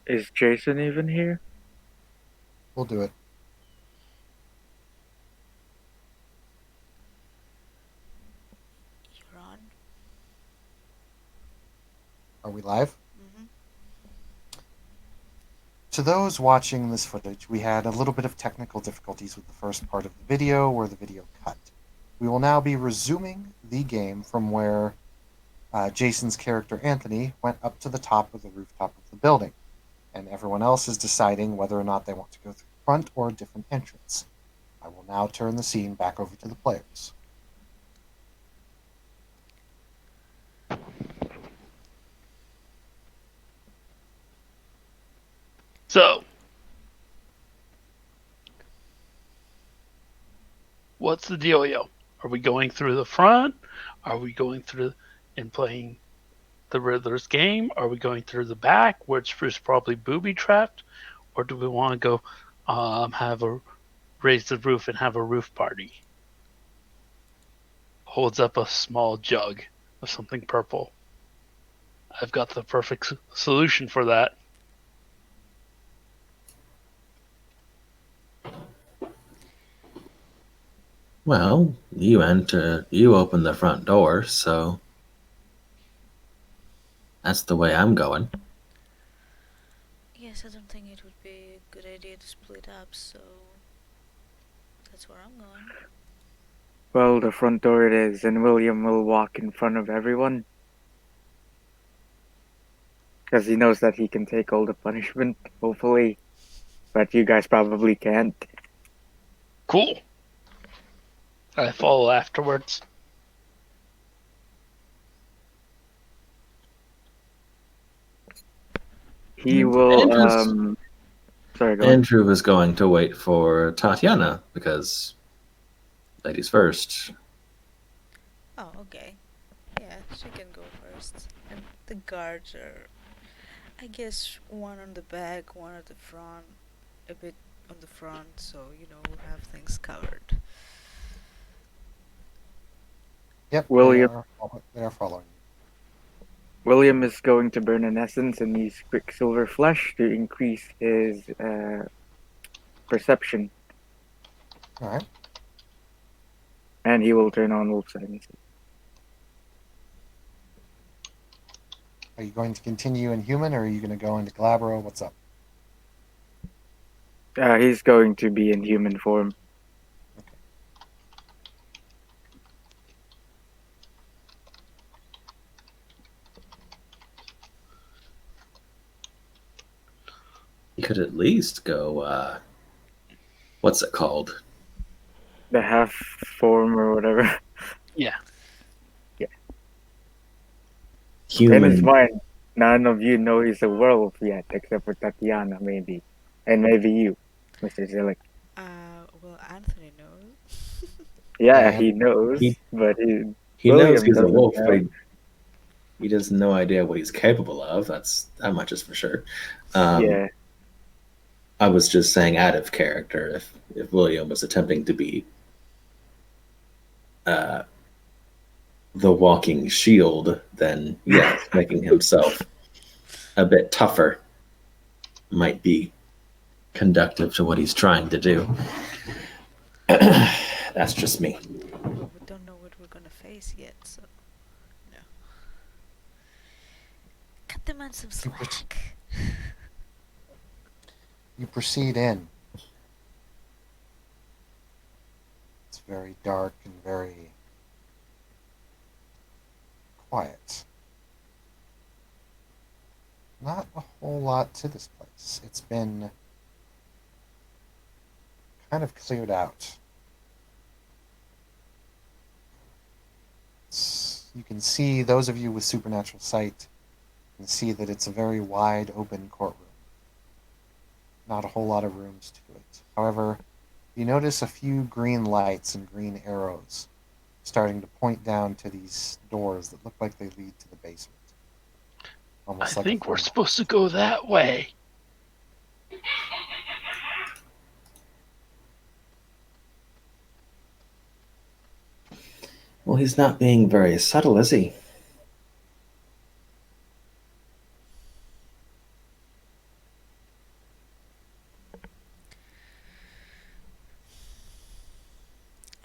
Is Jason even here? We'll do it. You're on. Are we live? Mm-hmm. To those watching this footage, we had a little bit of technical difficulties with the first part of the video where the video cut. We will now be resuming the game from where Jason's character Anthony went up to the top of the rooftop of the building, and everyone else is deciding whether or not they want to go through the front or a different entrance. I will now turn the scene back over to the players. So, what's the dealio? Are we going through the front? Are we going through and playing the Riddler's game? Are we going through the back, which is probably booby trapped? Or do we want to go have a raise the roof and have a roof party? Holds up a small jug of something purple. I've got the perfect solution for that. Well, you opened the front door, so that's the way I'm going. Yes, I don't think it would be a good idea to split up, so that's where I'm going. Well, the front door it is, and William will walk in front of everyone. Because he knows that he can take all the punishment, hopefully. But you guys probably can't. Cool. I follow afterwards. He will, Andrew's sorry, go on. Andrew was going to wait for Tatiana because ladies first. Oh, okay. Yeah, she can go first. And the guards are, I guess, one on the back, one at the front, a bit on the front, so we'll have things covered. Yep, William they are following. William is going to burn an essence and use Quicksilver Flesh to increase his perception. All right. And he will turn on Wolf Silence. Are you going to continue in human, or are you going to go into Glabro? What's up? He's going to be in human form. Okay. You could at least go. What's it called? The half form or whatever. Yeah. Yeah. In his Human. mind, none of you know he's a werewolf yet, except for Tatiana, maybe. And maybe you, Mr. Zillick. Well, Anthony knows. Yeah, Yeah, he knows, He but he knows William he's a doesn't wolf, but know. he has no idea what he's capable of. That much is for sure. Um, Yeah, I was just saying out of character. If William was attempting to be uh, the walking shield, then yes, making himself a bit tougher might be conductive to what he's trying to do. That's just me. Well, we don't know what we're gonna face yet, so no. Cut them on some you, pr- slack. you proceed in. It's very dark and very quiet. Not a whole lot to this place. It's been kind of cleared out. You can see, those of you with supernatural sight can see that it's a very wide open courtroom. Not a whole lot of rooms to it. However, you notice a few green lights and green arrows starting to point down to these doors that look like they lead to the basement. I Almost like a think we're phone supposed to box. go that way. Well, he's not being very subtle, is he?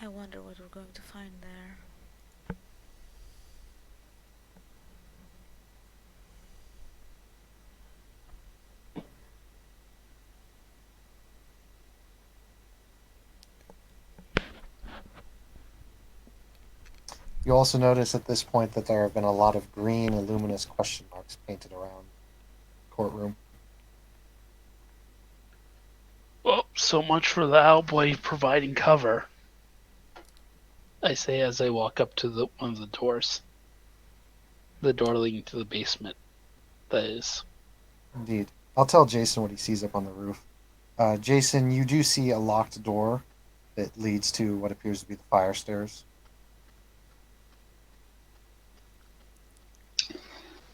I wonder what we're going to find there. You also notice at this point that there have been a lot of green and luminous question marks painted around the courtroom. Well, so much for the owlboy providing cover. I say as I walk up to one of the doors. The door leading to the basement, that is. Indeed. I'll tell Jason what he sees up on the roof. Jason, you do see a locked door that leads to what appears to be the fire stairs.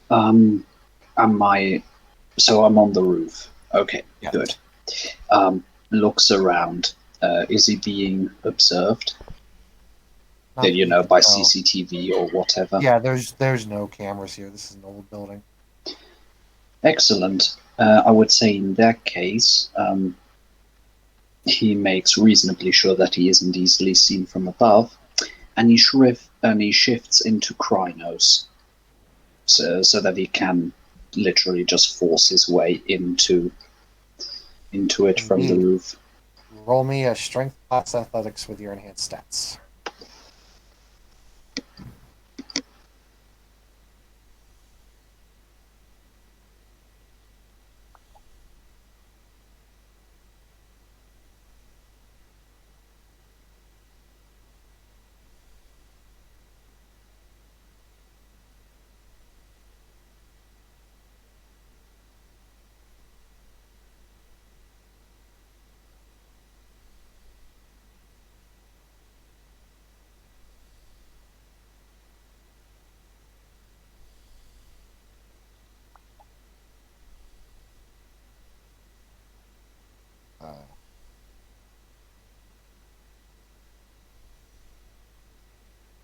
So I'm on the roof. Okay, Yeah. good. Looks around. Is he being observed? Not that you By can tell. CCTV or whatever? Yeah, there's no cameras here. This is an old building. Excellent. I would say in that case, he makes reasonably sure that he isn't easily seen from above, and he shifts into Krynos, so that he can literally just force his way into it from the Indeed. roof. Roll me a strength plus athletics with your enhanced stats.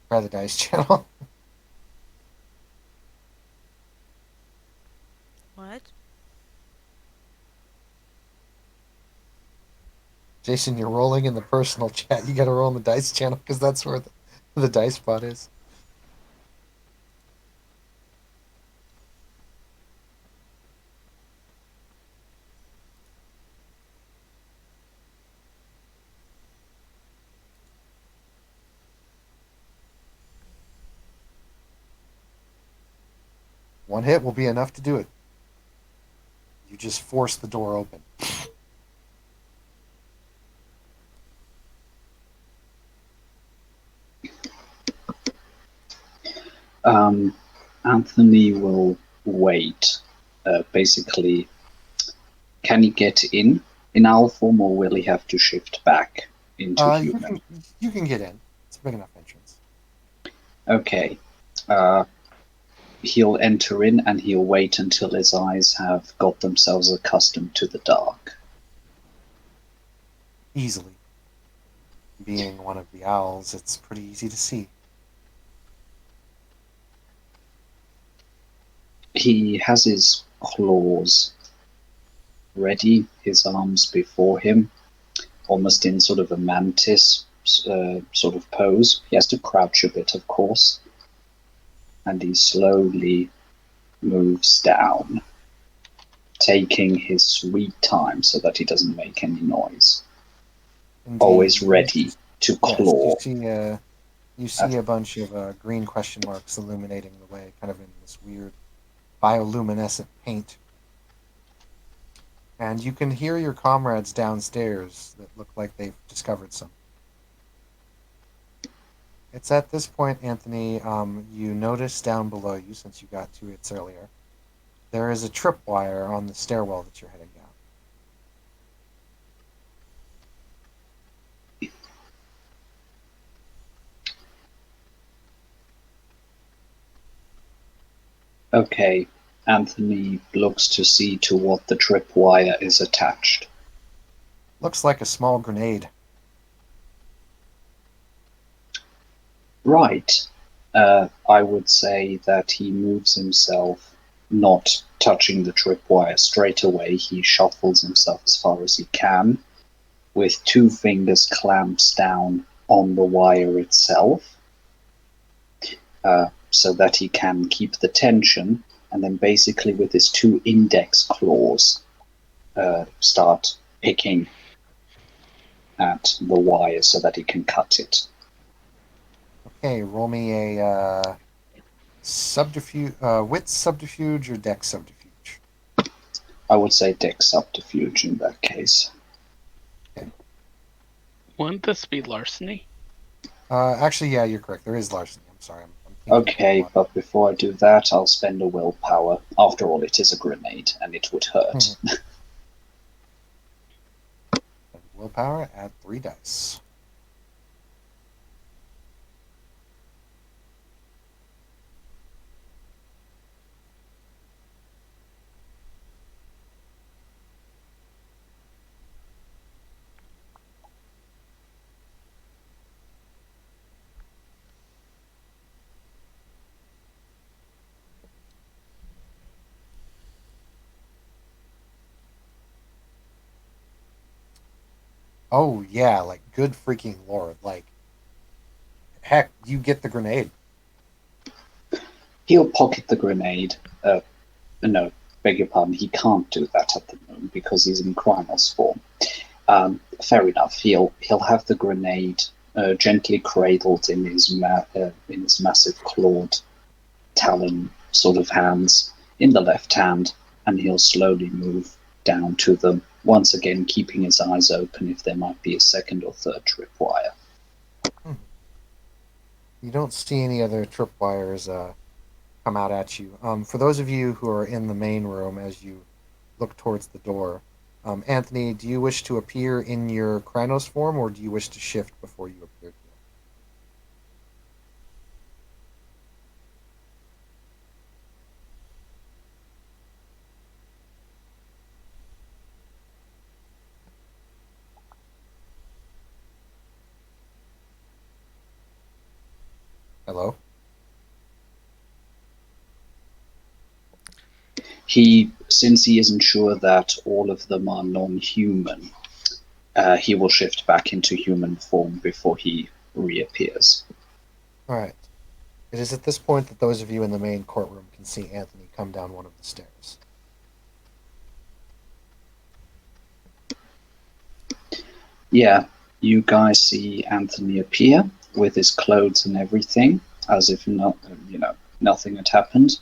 Try the dice channel. What? Jason, you're rolling in the personal chat. You got to roll in the dice channel because that's where the dice spot is. One hit will be enough to do it. You just force the door open. Anthony will wait. Basically, can he get in owl form, or will he have to shift back into human? You can get in. It's a big enough entrance. Okay. He'll enter in and he'll wait until his eyes have got themselves accustomed to the dark. Easily. Being one of the owls, it's pretty easy to see. He has his claws ready, his arms before him, almost in sort of a mantis sort of pose. He has to crouch a bit, of course. And he slowly moves down, taking his sweet time so that he doesn't make any noise. Indeed. Always ready to claw. Yes, you see a bunch of green question marks illuminating the way, kind of in this weird bioluminescent paint. And you can hear your comrades downstairs that look like they've discovered some. It's at this point, Anthony, you notice down below you, since you got 2 hits earlier, there is a tripwire on the stairwell that you're heading down. Okay, Anthony looks to see to what the tripwire is attached. Looks like a small grenade. Right. I would say that he moves himself, not touching the tripwire straight away. He shuffles himself as far as he can, with 2 fingers clamps down on the wire itself, so that he can keep the tension, and then basically with his 2 index claws start picking at the wire so that he can cut it. Okay, roll me a subterfuge, wit subterfuge or dex subterfuge. I would say dex subterfuge in that case. Wouldn't this be larceny? Actually, yeah, you're correct. There is larceny. I'm sorry. I'm thinking Okay, but before I do that, I'll spend a willpower. After all, it is a grenade, and it would hurt. Willpower, add 3 dice. Oh yeah, like good freaking lord. Like heck, you get the grenade. He'll pocket the grenade. No, beg your pardon, he can't do that at the moment because he's in Krynos form. Fair enough. He'll have the grenade gently cradled in his massive clawed talon sort of hands in the left hand, and he'll slowly move down to them, once again keeping his eyes open if there might be a second or third tripwire. You don't see any other tripwires come out at you. For those of you who are in the main room as you look towards the door, Anthony, do you wish to appear in your Krynos form, or do you wish to shift before you appear to it? Hello? Since he isn't sure that all of them are non-human, he will shift back into human form before he reappears. All right. It is at this point that those of you in the main courtroom can see Anthony come down one of the stairs. Yeah, you guys see Anthony appear with his clothes and everything, as if nothing had happened,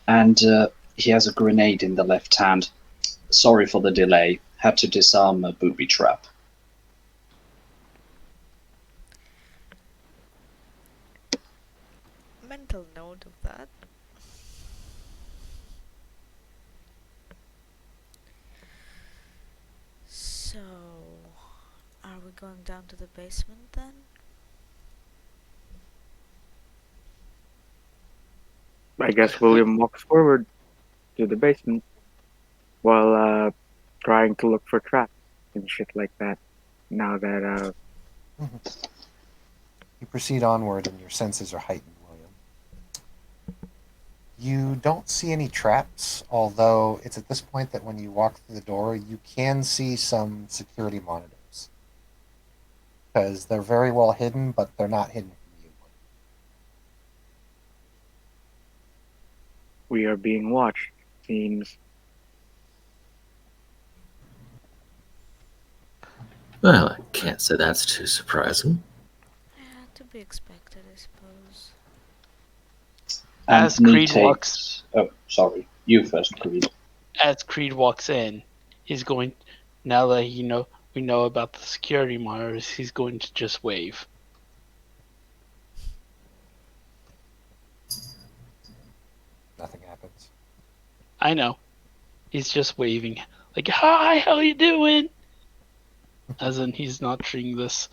and he has a grenade in the left hand. Sorry for the delay. Had to disarm a booby trap. Mental note of that. So, are we going down to the basement then? I guess William walks forward to the basement while trying to look for traps and shit like that. Now that You proceed onward and your senses are heightened, William. You don't see any traps, although it's at this point that when you walk through the door, you can see some security monitors. Because they're very well hidden, but they're not hidden from you. we are being watched, seems. Well, I can't say that's too surprising. Yeah, to be expected, I suppose. As Anthony Creed takes... walks, Oh, sorry. You first, Creed. as Creed walks in, he's going. Now that we know about the security monitors, he's going to just wave. Nothing happens. I know. He's just waving, like, "Hi, how you doing?" As in, he's not treating this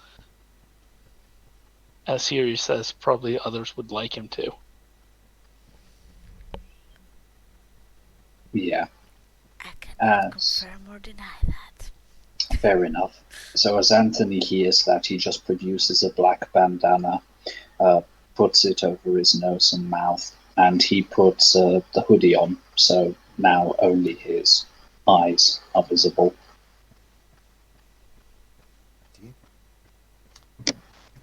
as serious as probably others would like him to. Yeah. I cannot As... confirm or deny that. Fair enough. So as Anthony hears that, he just produces a black bandana, puts it over his nose and mouth, and he puts the hoodie on, so now only his eyes are visible. You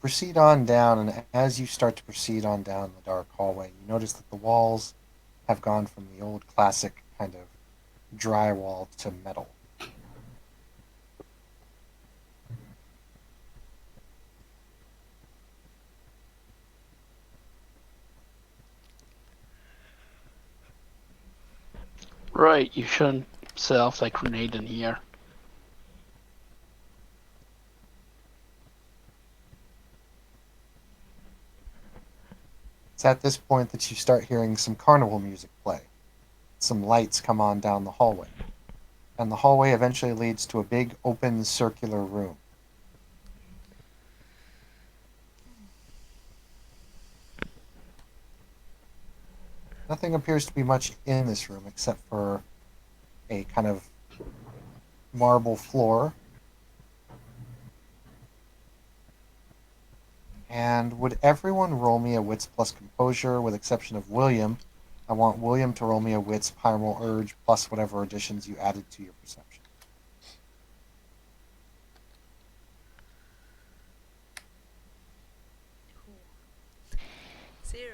proceed on down, and as you start to proceed on down the dark hallway, you notice that the walls have gone from the old classic kind of drywall to metal. Right, you shouldn't set off that grenade in here. It's at this point that you start hearing some carnival music play. Some lights come on down the hallway, and the hallway eventually leads to a big open circular room. Nothing appears to be much in this room except for a kind of marble floor. And would everyone roll me a wits plus composure, with exception of William? I want William to roll me a wits primal urge plus whatever additions you added to your perception. Ooh. 0.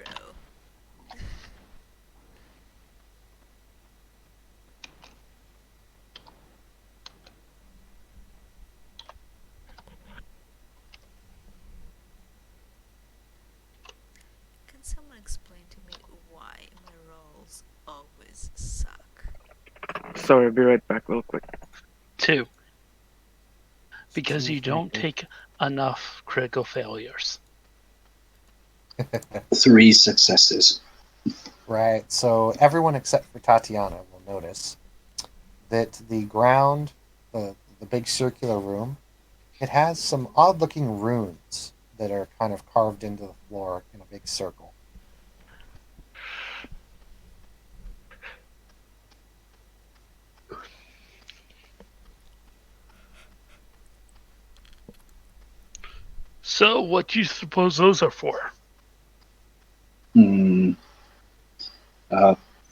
Can someone explain to me why my rolls always suck? Sorry, be right back real quick. 2. Because 2 you for you. don't take enough critical failures. 3 successes. Right, so everyone except for Tatiana will notice that the ground, the big circular room, it has some odd looking runes that are kind of carved into the floor in a big circle. So, what do you suppose those are for?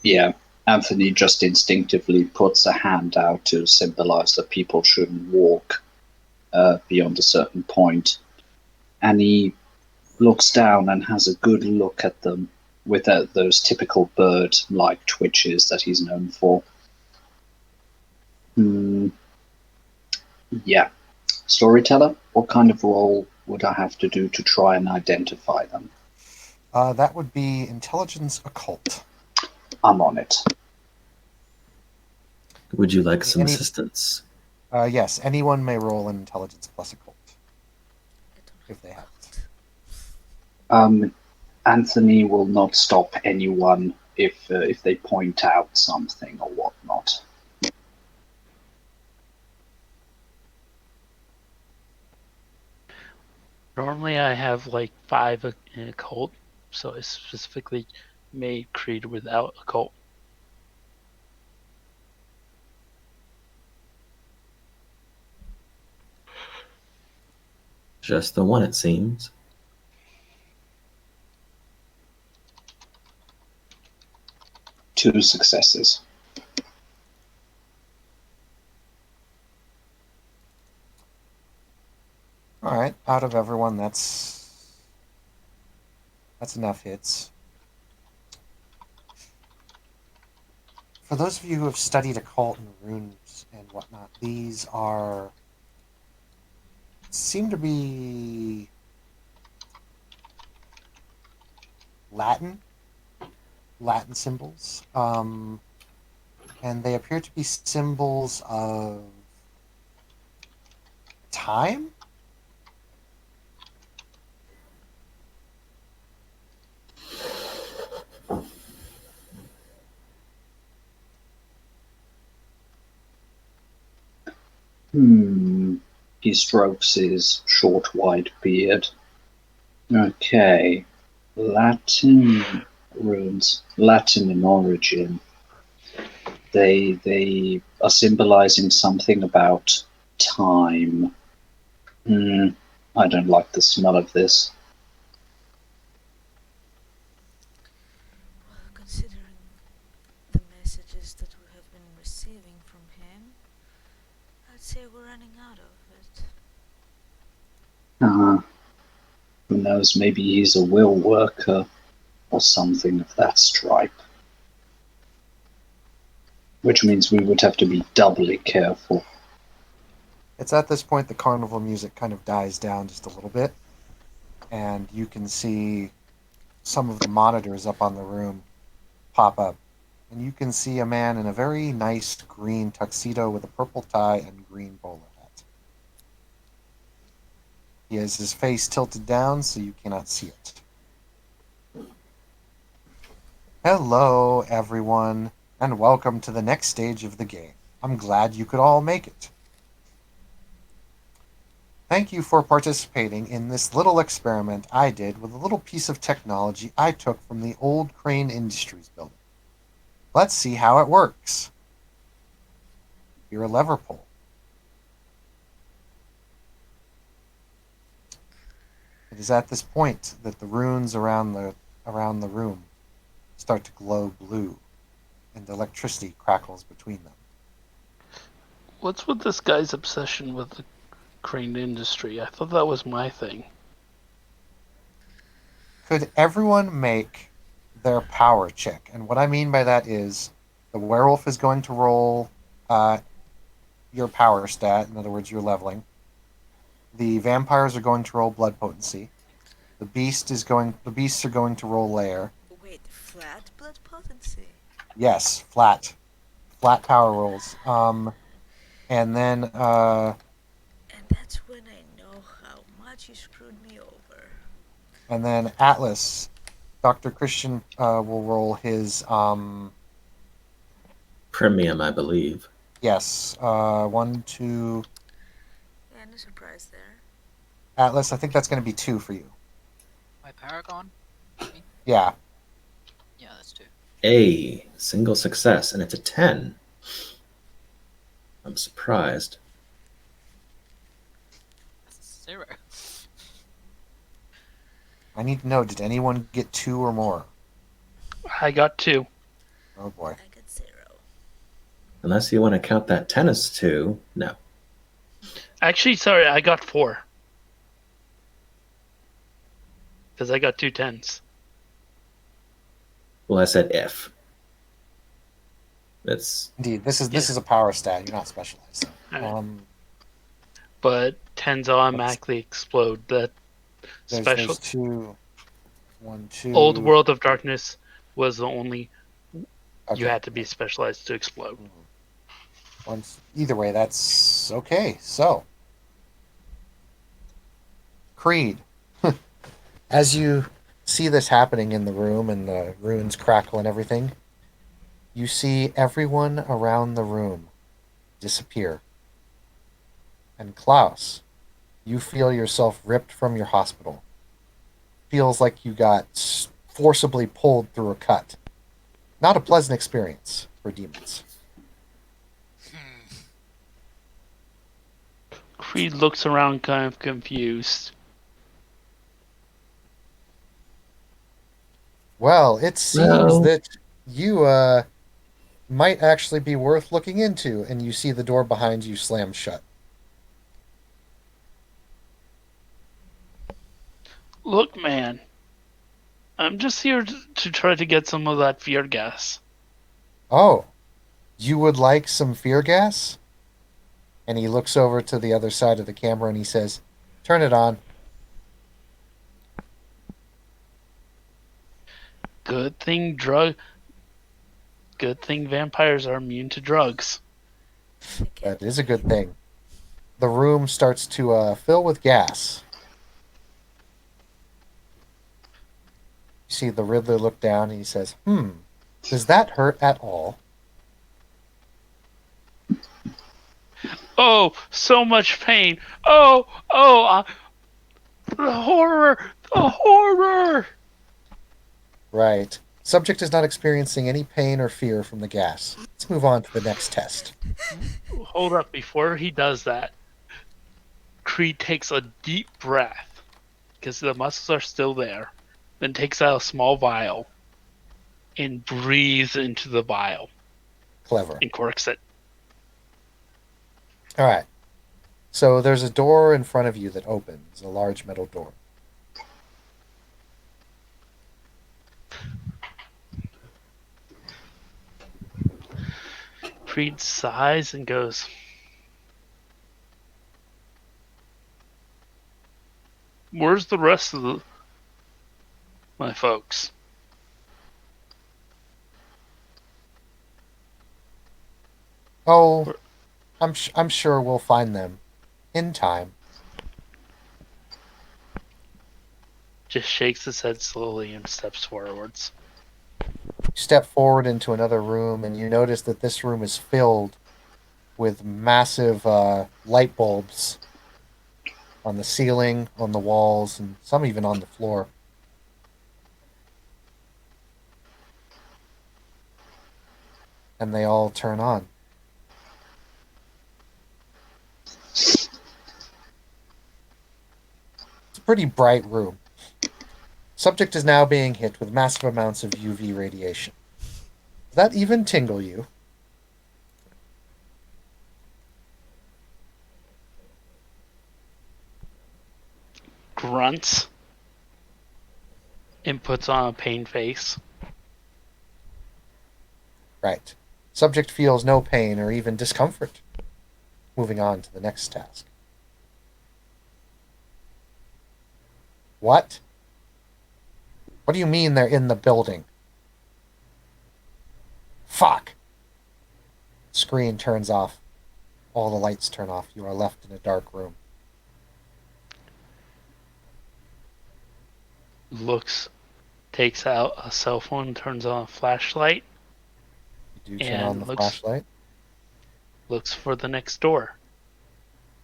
Yeah, Anthony just instinctively puts a hand out to symbolize that people shouldn't walk beyond a certain point. And he looks down and has a good look at them with those typical bird-like twitches that he's known for. Yeah. Storyteller, what kind of role would I have to do to try and identify them? That would be intelligence occult. I'm on it. Would you like some assistance? Yes, anyone may roll an intelligence plus occult I don't if they have it. Anthony will not stop anyone if they point out something or whatnot. Normally, I have like 5 in occult, so it's specifically made created without occult. Just the one, it seems. Two successes. All right, out of everyone, that's enough hits. For those of you who have studied occult and runes and whatnot, these seem to be Latin symbols, and they appear to be symbols of time. He strokes his short white beard. Okay. Latin runes. Latin in origin. They are symbolizing something about time. I don't like the smell of this. Well, considering the messages that we have been receiving from him, I'd say we're running out of it. Who knows, maybe he's a will worker or something of that stripe. Which means we would have to be doubly careful. It's at this point the carnival music kind of dies down just a little bit, and you can see some of the monitors up on the room pop up. And you can see a man in a very nice green tuxedo with a purple tie and green bowler hat. He has his face tilted down so you cannot see it. Hello, everyone, and welcome to the next stage of the game. I'm glad you could all make it. Thank you for participating in this little experiment I did with a little piece of technology I took from the old Crane Industries building. Let's see how it works. You're a lever pull. It is at this point that the runes around the room start to glow blue, and electricity crackles between them. What's with this guy's obsession with the crane industry? I thought that was my thing. Could everyone make their power check? And what I mean by that is the werewolf is going to roll your power stat, in other words, your leveling. The vampires are going to roll blood potency. The beasts are going to roll lair. Wait, flat blood potency? Yes, flat power rolls. And then And that's when I know how much you screwed me over. and then Atlas, Dr. Christian will roll his Premium, I believe. yes, 1, 2. Yeah, no surprise there. Atlas, I think that's going to be 2 for you. My Paragon? Yeah. Yeah, that's 2. A single success, and it's a 10. I'm surprised. That's a 0. I need to know, did anyone get 2 or more? I got 2. Oh boy. I got 0. Unless you want to count that 10 as 2. No. Actually, sorry, I got 4. Because I got 2 10s. Well, I said if. That's Indeed, this is a power stat. You're not specialized. Alright. But 10s automatically explode. That special there's 2, 1, 2. Old World of Darkness was the only Okay. you had to be specialized to explode. Either way, that's okay. So, Creed, as you see this happening in the room and the runes crackle and everything, you see everyone around the room disappear. And Klaus, you feel yourself ripped from your hospital. Feels like you got forcibly pulled through a cut. Not a pleasant experience for demons. Creed looks around kind of confused. Well, it seems Well- that you might actually be worth looking into, and you see the door behind you slam shut. Look, man. I'm just here to try to get some of that fear gas. Oh, you would like some fear gas? And he looks over to the other side of the camera and he says, "Turn it on." Good thing vampires are immune to drugs. That is a good thing. The room starts to fill with gas. You see the Riddler look down and he says, does that hurt at all? Oh, so much pain. The horror. Right. Subject is not experiencing any pain or fear from the gas. Let's move on to the next test. Hold up, before he does that, Creed takes a deep breath, because the muscles are still there, then takes out a small vial, and breathes into the vial, Clever. and corks it. All right. So there's a door in front of you that opens, a large metal door. Creed sighs and goes, "Where's the rest of my folks?" Oh, I'm sure we'll find them in time. Just shakes his head slowly and steps forwards. You step forward into another room, and you notice that this room is filled with massive light bulbs on the ceiling, on the walls, and some even on the floor. And they all turn on. It's a pretty bright room. Subject is now being hit with massive amounts of UV radiation. Does that even tingle you? Grunts and puts on a pain face. Right. Subject feels no pain or even discomfort. Moving on to the next task. What? What do you mean they're in the building? Fuck! Screen turns off. All the lights turn off. You are left in a dark room. Takes out a cell phone, turns on a flashlight, You do turn on the flashlight. looks for the next door.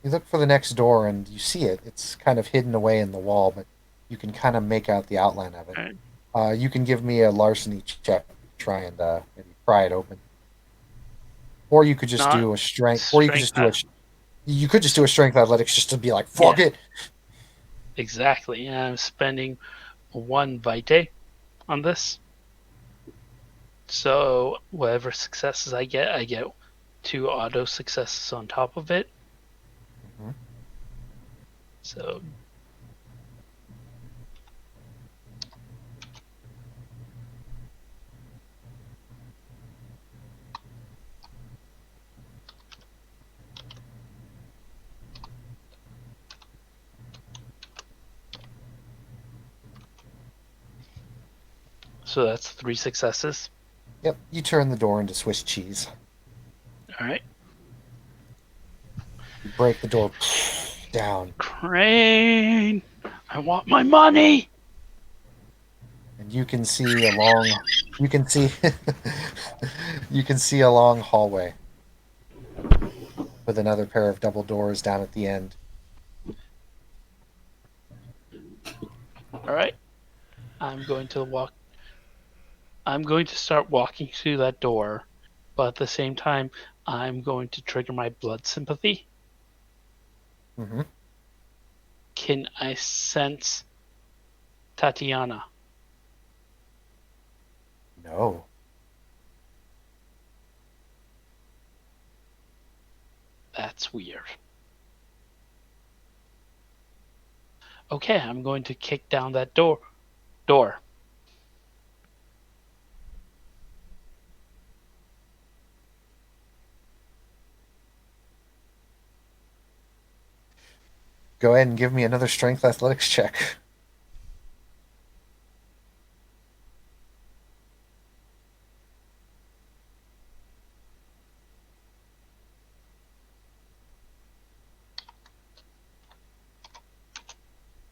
You look for the next door and you see it. It's kind of hidden away in the wall, but you can kind of make out the outline of it. Right. You can give me a larceny check to try and maybe pry it open. Or you could just Not do a strength. Or you could just do a. strength. You could just do a strength athletics just to be like, fuck it. Exactly. And I'm spending 1 vitae on this. So whatever successes I get 2 auto successes on top of it. Mhm. So that's 3 successes. Yep. You turn the door into Swiss cheese. All right. You break the door down, Crane, I want my money. and you can see a long. You can see. You can see a long hallway with another pair of double doors down at the end. All right. I'm going to start walking through that door, but at the same time, I'm going to trigger my blood sympathy. Mm-hmm. Can I sense Tatiana? No. That's weird. Okay, I'm going to kick down that door. Go ahead and give me another strength athletics check.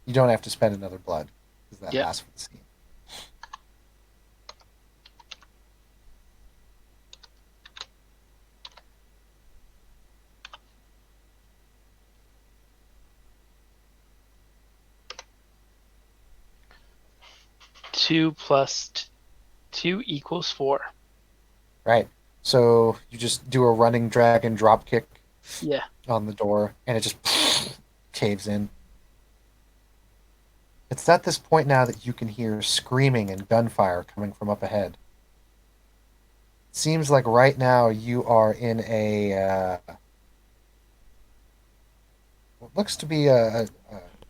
You don't have to spend another blood because that Yep. lasts for the scene. Two plus 2 equals 4. Right. So you just do a running drag and drop kick Yeah. on the door, and it just caves in. It's at this point now that you can hear screaming and gunfire coming from up ahead. It seems like right now you are in what looks to be a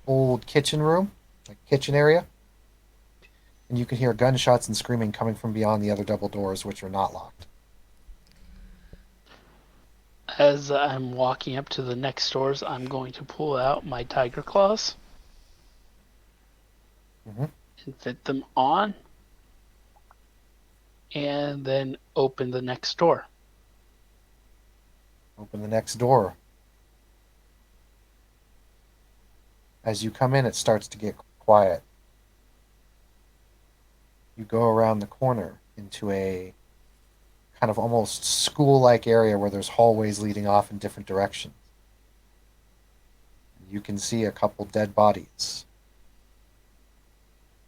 old kitchen room, like kitchen area, and you can hear gunshots and screaming coming from beyond the other double doors, which are not locked. As I'm walking up to the next doors, I'm going to pull out my tiger claws Mhm. and fit them on, and then open the next door. Open the next door. As you come in, it starts to get quiet. You go around the corner into a kind of almost school like area where there's hallways leading off in different directions. You can see a couple dead bodies.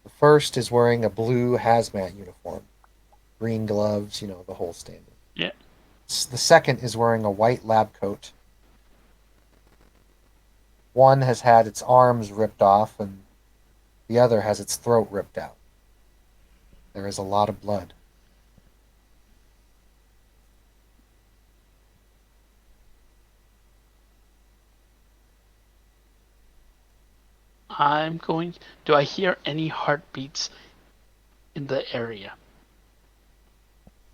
The first is wearing a blue hazmat uniform, green gloves, the whole standard. Yeah. The second is wearing a white lab coat. One has had its arms ripped off, and the other has its throat ripped out. There is a lot of blood. I'm going. Do I hear any heartbeats in the area?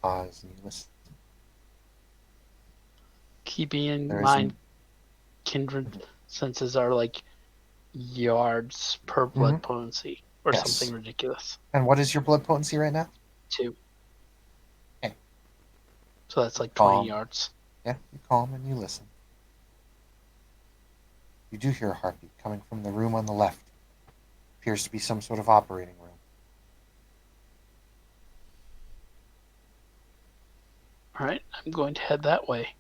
Pause and you listen. Keeping in There is mind, kindred senses are like yards per Mhm. blood potency or Yes. something ridiculous. And what is your blood potency right now? 2. Okay. So that's like 20 Calm. yards. Yeah, you calm and you listen. You do hear a heartbeat coming from the room on the left. Appears to be some sort of operating room. All right, I'm going to head that way.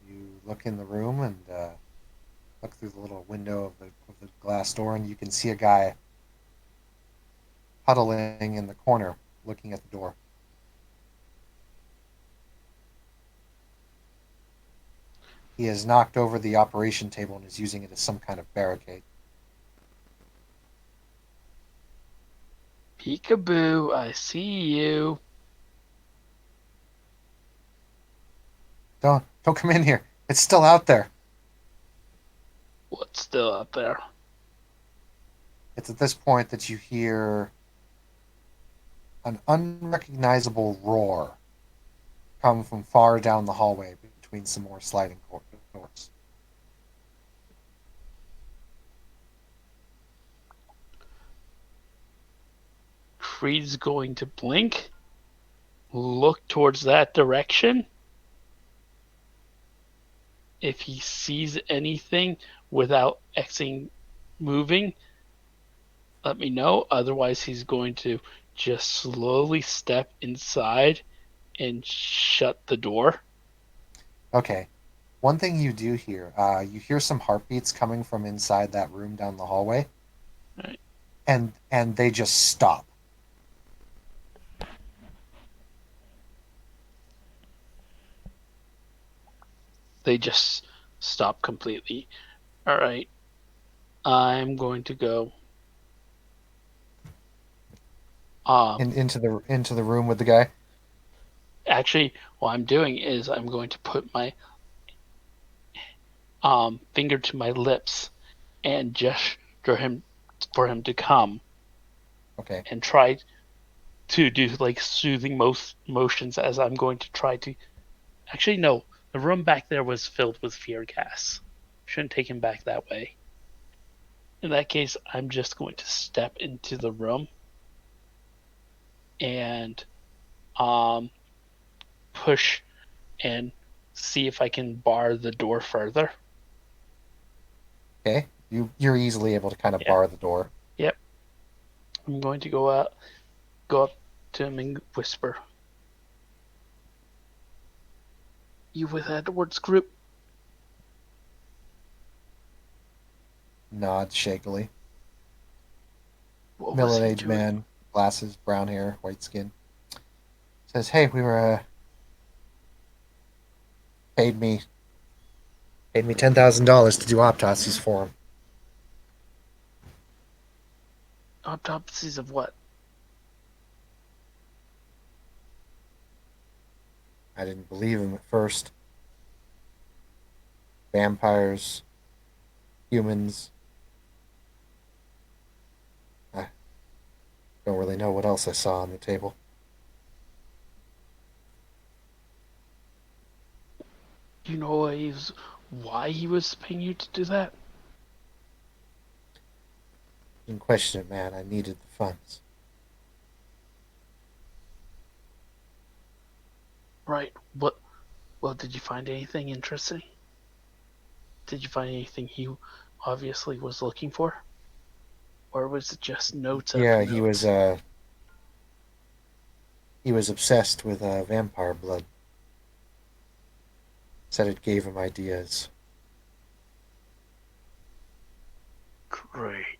You look in the room and look through the little window of the glass door, and you can see a guy huddling in the corner, looking at the door. He has knocked over the operation table and is using it as some kind of barricade. Peekaboo, I see you. Don't come in here. It's still out there. What's still out there? It's at this point that you hear an unrecognizable roar come from far down the hallway between some more sliding doors. Creed's going to blink, look towards that direction. If he sees anything without Xing moving, let me know. Otherwise, he's going to just slowly step inside and shut the door. Okay. One thing you do hear, you hear some heartbeats coming from inside that room down the hallway, Right. and they just stop. They just stop completely. All right. I'm going to go Into the room with the guy. actually what I'm doing is I'm going to put my finger to my lips and gesture him for him to come Okay. and try to do like soothing motions as I'm going to try to. Actually, no. The room back there was filled with fear gas. Shouldn't take him back that way. In that case, I'm just going to step into the room and push and see if I can bar the door further. Okay. You're easily able to kind of Yeah. bar the door. Yep. I'm going to go up to him and whisper, "You with Edward's group?" Nods shakily. What was he Middle-aged doing? man, glasses, brown hair, white skin. Says, "Hey, we were paid me $10,000 to do autopsies for him." Autopsies of what? I didn't believe him at first. Vampires, humans. I don't really know what else I saw on the table. Do you know why he was paying you to do that? Didn't question it, man. I needed the funds. Right. What? Well, did you find anything interesting? Did you find anything he obviously was looking for? Or was it just notes after Yeah, notes? he was obsessed with vampire blood. Said it gave him ideas. Great.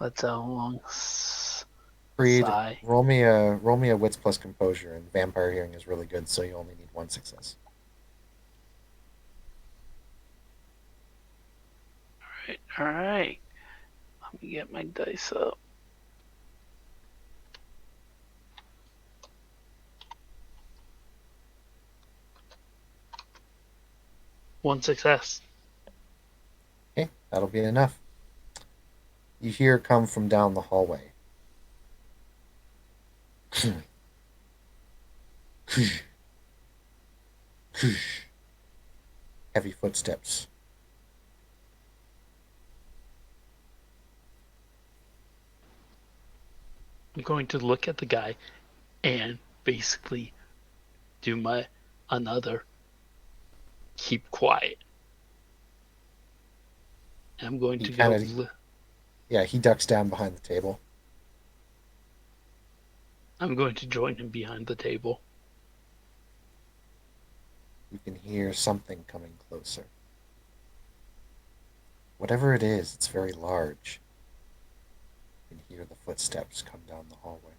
Let's have a long Creed, sigh. roll me a wits plus composure, and vampire hearing is really good, so you only need one success. All right. Let me get my dice up. One success. Okay, that'll be enough. You hear it come from down the hallway. Heavy footsteps. I'm going to look at the guy and basically do my another keep quiet. I'm going He to go. kind of, yeah, he ducks down behind the table. I'm going to join him behind the table. You can hear something coming closer. Whatever it is, it's very large. You can hear the footsteps come down the hallway,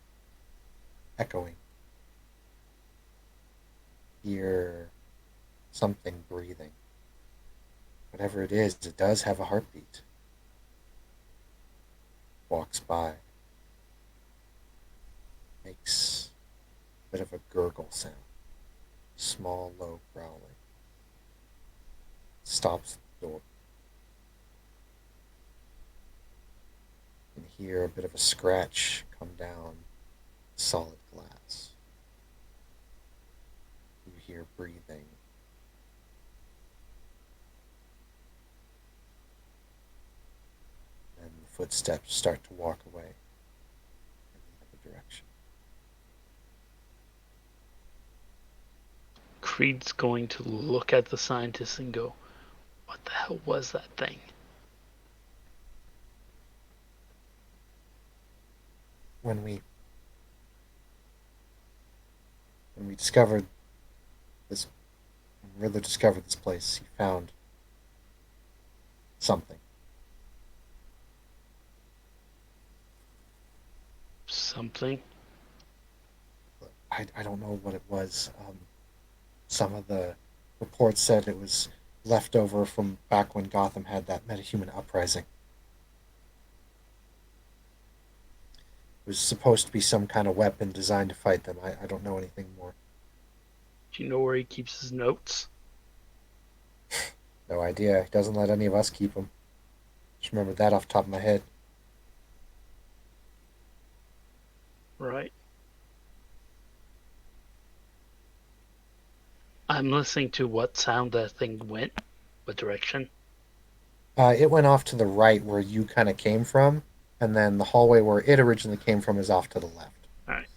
echoing. Hear something breathing. Whatever it is, it does have a heartbeat. Walks by. Makes a bit of a gurgle sound. Small, low growling. Stops at the door. You can hear a bit of a scratch come down solid glass. You hear breathing. And the footsteps start to walk away in the other direction. Creed's going to look at the scientist and go, "What the hell was that thing?" When we discovered this, when Riddler discovered this place, he found something. Something. I don't know what it was. Some of the reports said it was left over from back when Gotham had that metahuman uprising. It was supposed to be some kind of weapon designed to fight them. I don't know anything more. Do you know where he keeps his notes? No idea. He doesn't let any of us keep them. Just remember that off the top of my head. Right. I'm listening to what sound that thing went, what direction. It went off to the right where you kind of came from, and then the hallway where it originally came from is off to the left. All right.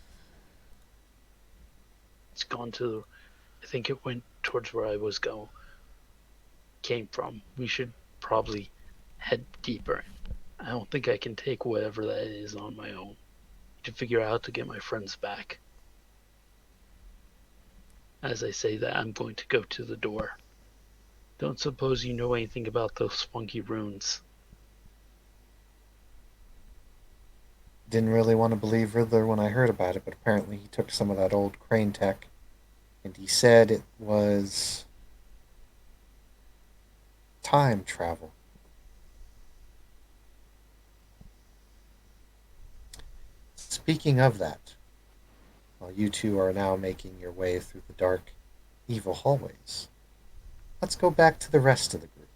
It's gone to. I think it went towards where I was going. Came from. We should probably head deeper. I don't think I can take whatever that is on my own. To figure out how to get my friends back. As I say that, I'm going to go to the door. Don't suppose you know anything about those funky runes? Didn't really want to believe Riddler when I heard about it, but apparently he took some of that old crane tech, and he said it was time travel. Speaking of that, while you two are now making your way through the dark, evil hallways, let's go back to the rest of the group.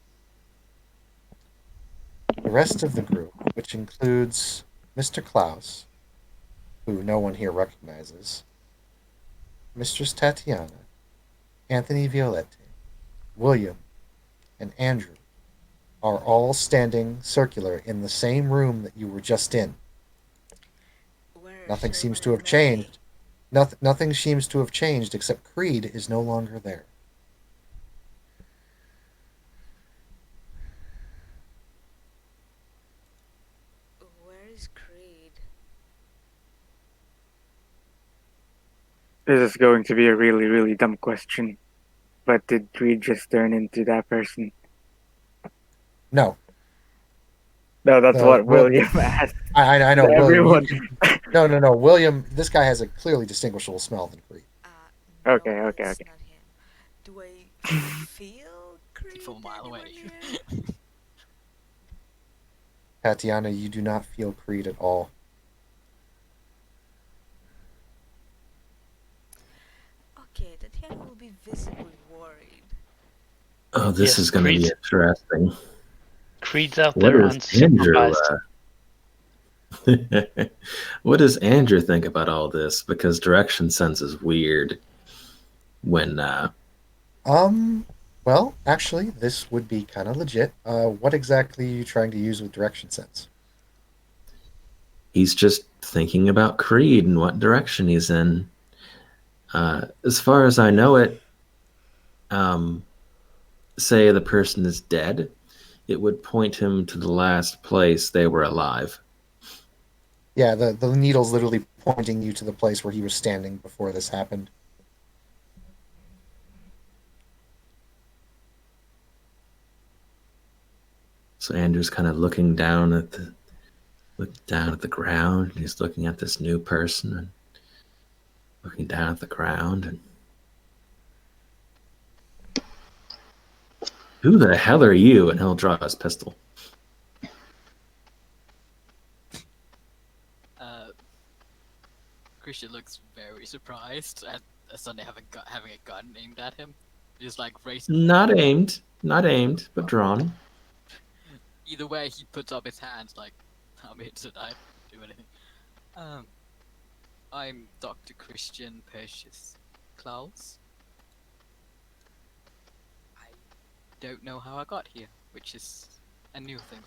The rest of the group, which includes Mr. Klaus, who no one here recognizes, Mistress Tatiana, Anthony Violette, William, and Andrew are all standing circular in the same room that you were just in. Where's Nothing seems to Sherman have and Mary? changed. Nothing seems to have changed except Creed is no longer there. Where is Creed? This is going to be a really, really dumb question. But did Reed just turn into that person? No, No, that's the what Will. William asked I know William. everyone. No. William. This guy has a clearly distinguishable smell than Creed. No, Okay, okay, it's okay. not him. Do I feel Creed 4 mile anywhere away. near? Tatiana, you do not feel Creed at all. Okay, Tatiana will be visibly worried. Oh, this Yes, is going to be Creed's interesting. Creed's out What there does Andrew? unsupervised. What does Andrew think about all this? Because direction sense is weird. When Well, actually, this would be kind of legit. What exactly are you trying to use with direction sense? he's just thinking about Creed and what direction he's in. As far as I know it, um, say the person is dead, it would point him to the last place they were alive. Yeah, the needle's literally pointing you to the place where he was standing before this happened. So Andrew's kind of looking down at the ground. And he's looking at this new person and looking down at the ground. And who the hell are you? And he'll draw his pistol. Christian looks very surprised at suddenly having a gun aimed at him. He's like racing. Not aimed, but drawn. Either way, he puts up his hands like, I'm here tonight. Do anything. I'm Dr. Christian Persius Klaus. I don't know how I got here, which is a new thing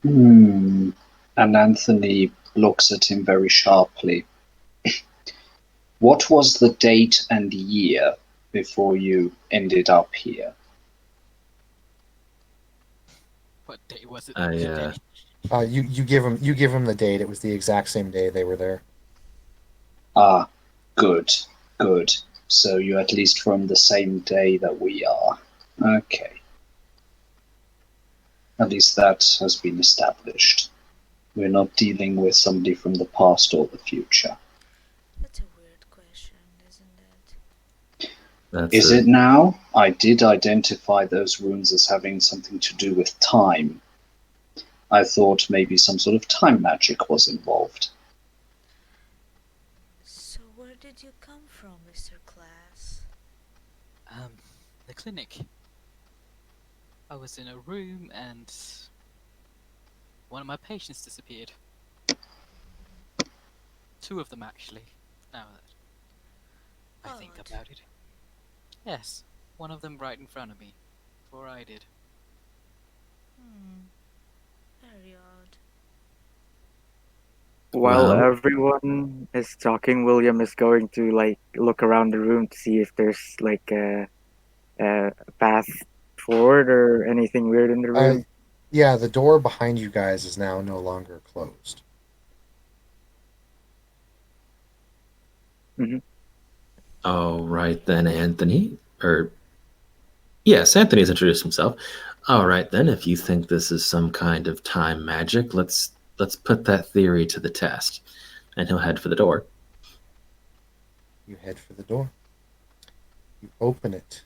for me. And Anthony looks at him very sharply. What was the date and year before you ended up here? What day was it? You give him the date. It was the exact same day they were there. Ah, good. So you're at least from the same day that we are. Okay. At least that has been established. We're not dealing with somebody from the past or the future. That's a weird question, isn't it? Is it now? I did identify those runes as having something to do with time. I thought maybe some sort of time magic was involved. So where did you come from, Mr. Class? The clinic. I was in a room and one of my patients disappeared. 2 of them actually, now that I think Odd. about it. Yes, one of them right in front of me, before I did. Very odd. While Well- everyone is talking, William is going to look around the room to see if there's a path forward or anything weird in the room. Yeah, the door behind you guys is now no longer closed. All right then, Anthony. Yes, Anthony's introduced himself. All right then, if you think this is some kind of time magic, let's put that theory to the test. And he'll head for the door. You head for the door. You open it.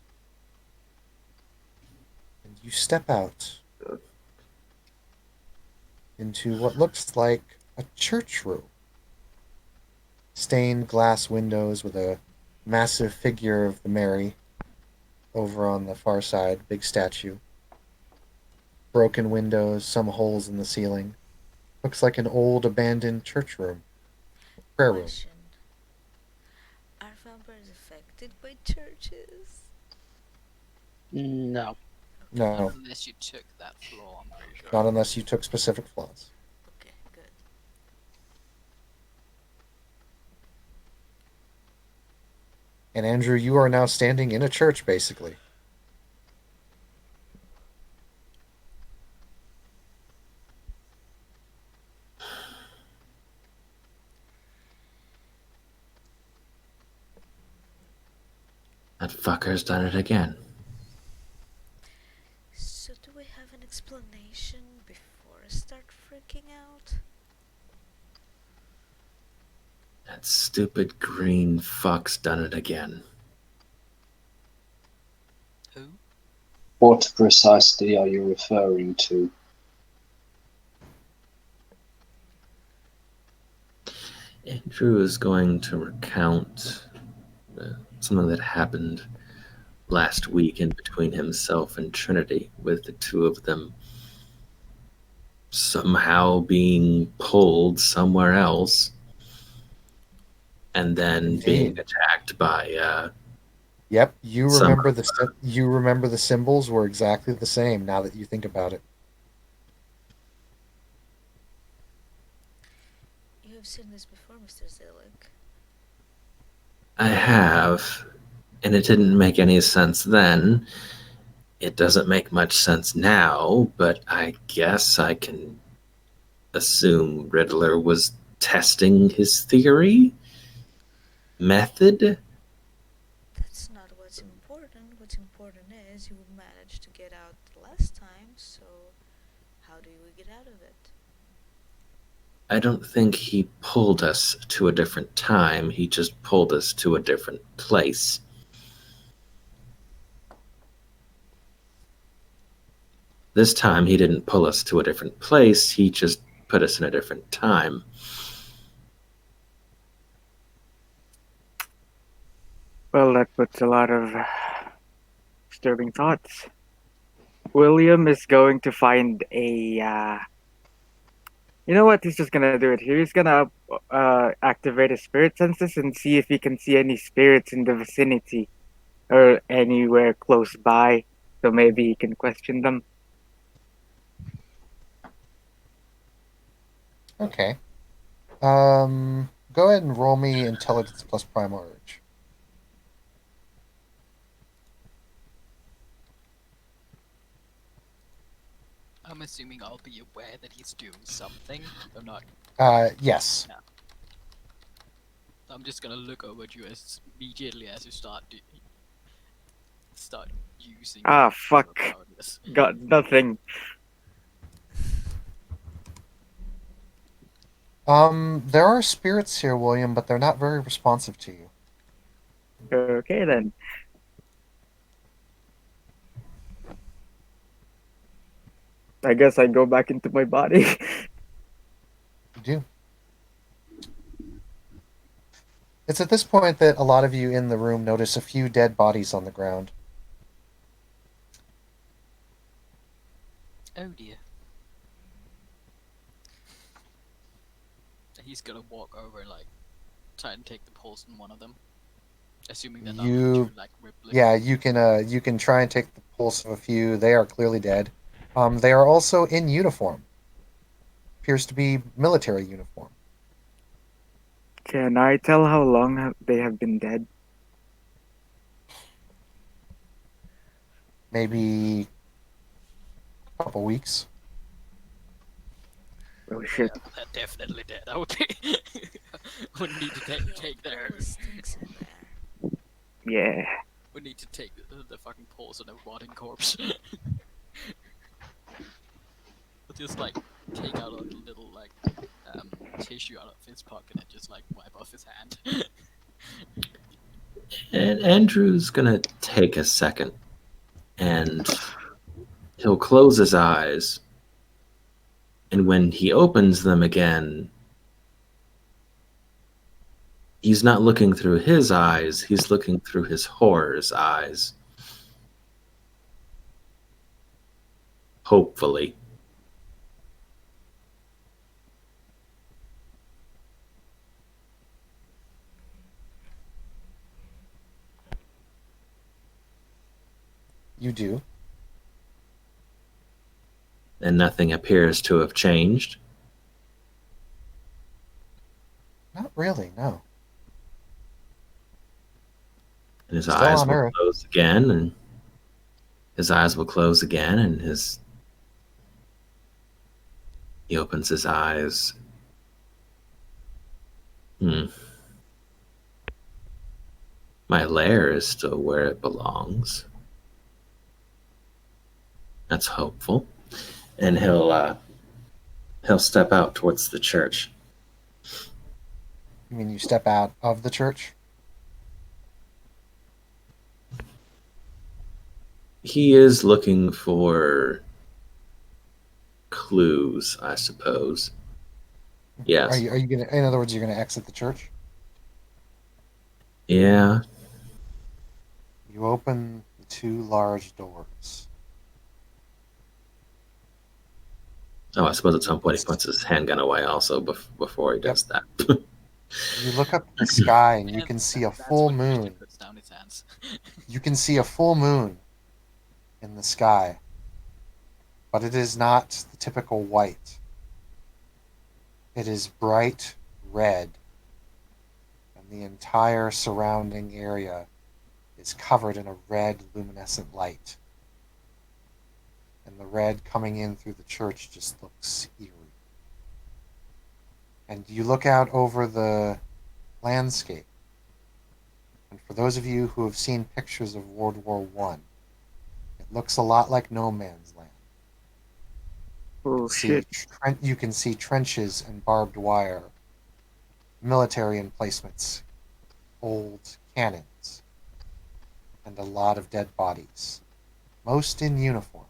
And you step out into what looks like a church room. Stained glass windows with a massive figure of the Mary over on the far side, big statue. Broken windows, some holes in the ceiling. Looks like an old abandoned church room. Prayer room. Question. Are vampires affected by churches? No. Not No, unless you took that floor, I'm pretty sure. not unless you took specific floors. Okay, good. And Andrew, you are now standing in a church, basically. That fucker's done it again. So do we have an explanation before I start freaking out? That stupid green fuck's done it again. Who? What precisely are you referring to? Andrew is going to recount something that happened last week in between himself and Trinity, with the two of them somehow being pulled somewhere else and then being Indeed. attacked by Yep, you some. remember the symbols were exactly the same. Now that you think about it, You have seen this before, Mr. Zelig. I have, and it didn't make any sense then. It doesn't make much sense now, but I guess I can assume Riddler was testing his theory? Method? That's not what's important. What's important is you managed to get out the last time, so how do we get out of it? I don't think he pulled us to a different time, he just pulled us to a different place. This time he didn't pull us to a different place, he just put us in a different time. Well, that puts a lot of disturbing thoughts. William is going to find a. You know what? He's just gonna do it. He's gonna activate his spirit senses and see if he can see any spirits in the vicinity or anywhere close by. So maybe he can question them. okay. Go ahead and roll me intelligence plus primal urge. I'm assuming I'll be aware that he's doing something. I'm not. Yes. I'm just gonna look over at you as immediately as you start using. Ah, fuck. This. Got nothing. There are spirits here, William, but they're not very responsive to you. Okay then. I guess I go back into my body. You do. It's at this point that a lot of you in the room notice a few dead bodies on the ground. Oh dear. He's gonna walk over and try and take the pulse on one of them, assuming they're not too rippling. Yeah, you can try and take the pulse of a few. They are clearly dead. They are also in uniform. Appears to be military uniform. Can I tell how long they have been dead? Maybe a couple weeks. Oh shit. Yeah, they're definitely dead. I would be. Would need to take their. Stinks in there. Yeah. Would need to take the fucking pulse on a rotting corpse. But just take out a little tissue out of his pocket and just wipe off his hand. And Andrew's gonna take a second and he'll close his eyes. And when he opens them again, he's not looking through his eyes, he's looking through his horror's eyes. Hopefully. You do. And nothing appears to have changed. Not really, no. And his Still eyes on will Earth. close again, and his eyes will close again, and he opens his eyes. My lair is still where it belongs. That's hopeful. And he'll step out towards the church. You mean you step out of the church? He is looking for clues, I suppose. Yes. Are you gonna? In other words, you're gonna exit the church? Yeah. You open the two large doors. Oh, I suppose at some point he puts his handgun away also before he does that. You look up at the sky and you Yeah, can see a that's full when Christian moon. puts down his hands. You can see a full moon in the sky, but it is not the typical white. It is bright red, and the entire surrounding area is covered in a red luminescent light. And the red coming in through the church just looks eerie. And you look out over the landscape, and for those of you who have seen pictures of World War I, it looks a lot like No Man's Land. Oh shit. You can see trenches and barbed wire, military emplacements, old cannons, and a lot of dead bodies, most in uniform.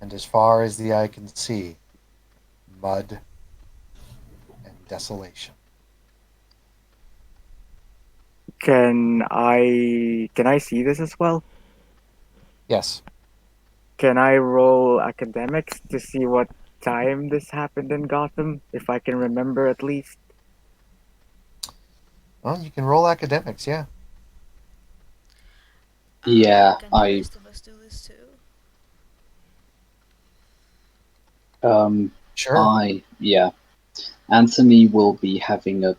And as far as the eye can see, mud and desolation. Can I see this as well? Yes. Can I roll academics to see what time this happened in Gotham, if I can remember at least? Well, you can roll academics, yeah. Yeah, Can the rest of us do this too? Sure. Anthony will be having a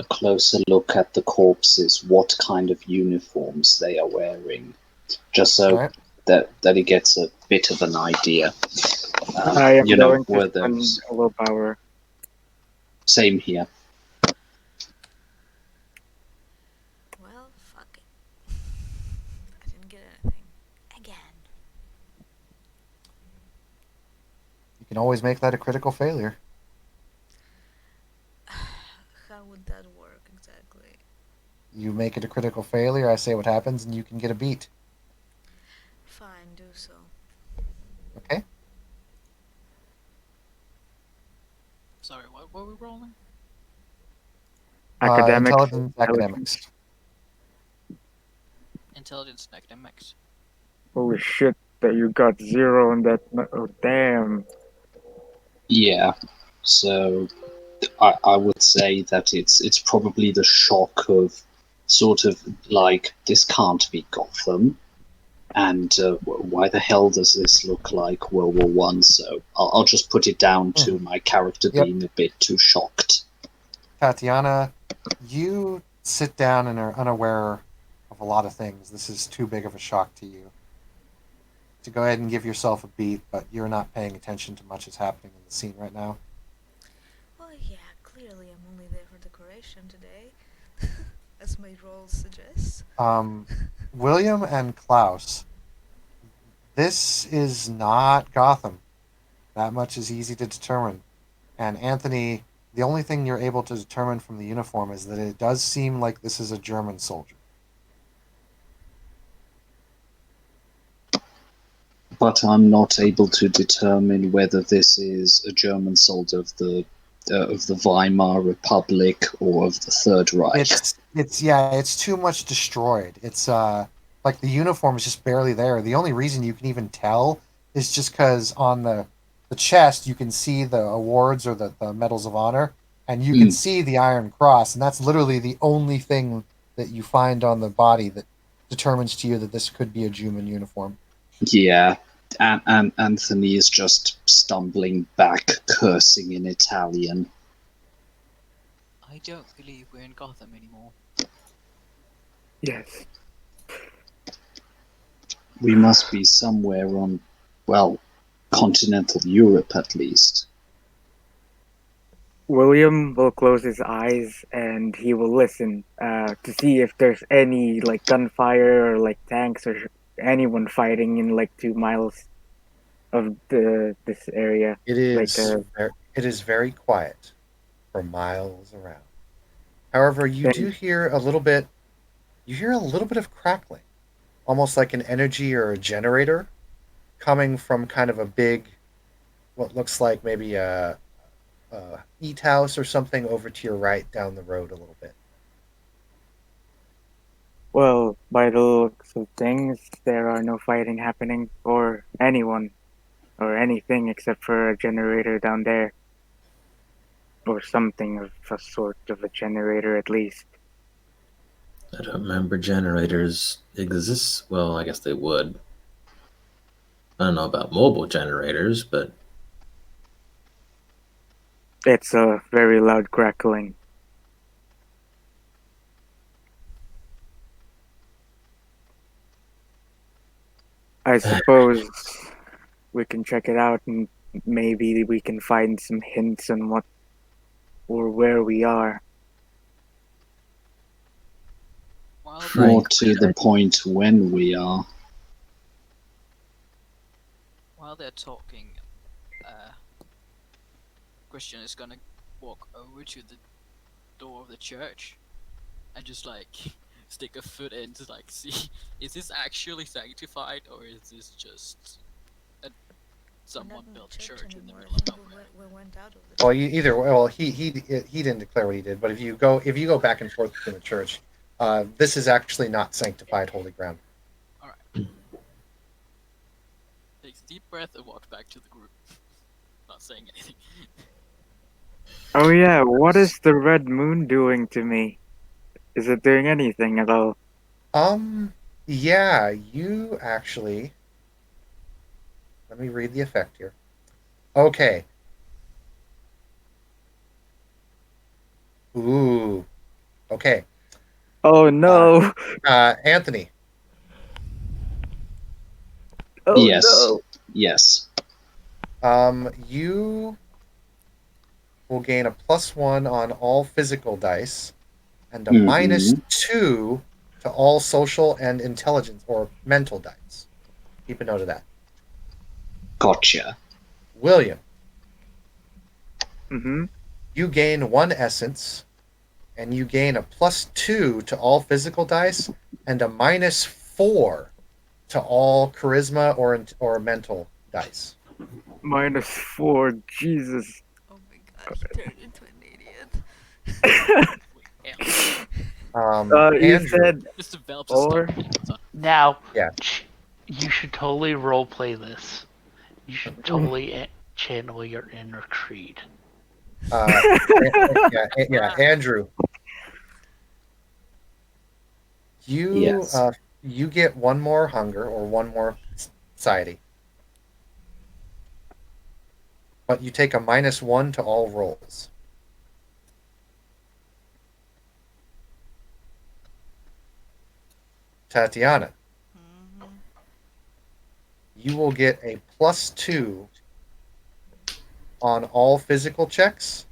closer look at the corpses, what kind of uniforms they are wearing, just so Right. that he gets a bit of an idea. I am going Were to spend those a willpower. same here? Well, fuck it. I didn't get anything. Again. You can always make that a critical failure. How would that work exactly? You make it a critical failure, I say what happens, and you can get a beat. Fine, do so. Okay? Sorry, what were we rolling? Academics. Intelligence, academics. Intelligence and academics. Holy shit, that you got 0 on that. Oh, damn. Yeah. So I would say that it's probably the shock of sort of like, this can't be Gotham, and why the hell does this look like World War One? So I'll just put it down to my character Yep. being a bit too shocked. Tatiana, you sit down and are unaware of a lot of things. This is too big of a shock to you. To go ahead and give yourself a beat, but you're not paying attention to much that's happening in the scene right now. Well, yeah, clearly I'm only there for decoration today, as my role suggests. William and Klaus, this is not Gotham. That much is easy to determine. And Anthony, the only thing you're able to determine from the uniform is that it does seem like this is a German soldier. But I'm not able to determine whether this is a German soldier of the Weimar Republic or of the Third Reich. It's too much destroyed. It's like the uniform is just barely there. The only reason you can even tell is just because on the chest you can see the awards or the medals of honor, and you can see the Iron Cross, and that's literally the only thing that you find on the body that determines to you that this could be a Juman uniform. Yeah, and Anthony is just stumbling back, cursing in Italian. I don't believe we're in Gotham anymore. Yes. We must be somewhere on, well, continental Europe at least. William will close his eyes and he will listen to see if there's any like gunfire or like tanks or anyone fighting in like 2 miles of this area. It Like is very quiet for miles around. However, you then do hear a little bit. You hear a little bit of crackling, almost like an energy or a generator coming from kind of a big, what looks like maybe a eat house or something over to your right down the road a little bit. well, by the looks of things, there are no fighting happening or anyone or anything except for a generator down there. Or something of a sort of a generator at least. I don't remember generators exist. Well, I guess they would. I don't know about mobile generators, but It's a very loud crackling. I suppose we can check it out and maybe we can find some hints on what or where we are. While Frank, More to the point, when we are. while they're talking, Christian is gonna walk over to the door of the church and just like stick a foot in to like see, is this actually sanctified or is this just a We're not someone in the built a church church in the anymore. middle I of think nowhere? we went out of the Well, church. he didn't declare what he did, but if you go back and forth between the church, this is actually not sanctified holy ground. Takes a deep breath and walks back to the group, not saying anything. Oh yeah, what is the red moon doing to me? Is it doing anything at all? Yeah, you actually. Let me read the effect here. Okay. Ooh. Okay. Oh no! Anthony, Oh Yes, no! yes. you will gain a +1 on all physical dice and a Mhm. -2 to all social and intelligence or mental dice. Keep a note of that. Gotcha. William, Mm-hmm. you gain 1 essence and you gain a +2 to all physical dice and a -4 to all charisma or mental dice. -4. Jesus. Oh my god, he turned into an idiot. Wait, You Andrew, said just develops a or? stomach. Now, yeah, you should totally role play this. You should totally channel your inner Creed. uh, yeah, Andrew, you Yes. you get 1 more hunger or 1 more society, but you take a -1 to all rolls. Tatiana, Mhm. you will get a +2 on all physical checks,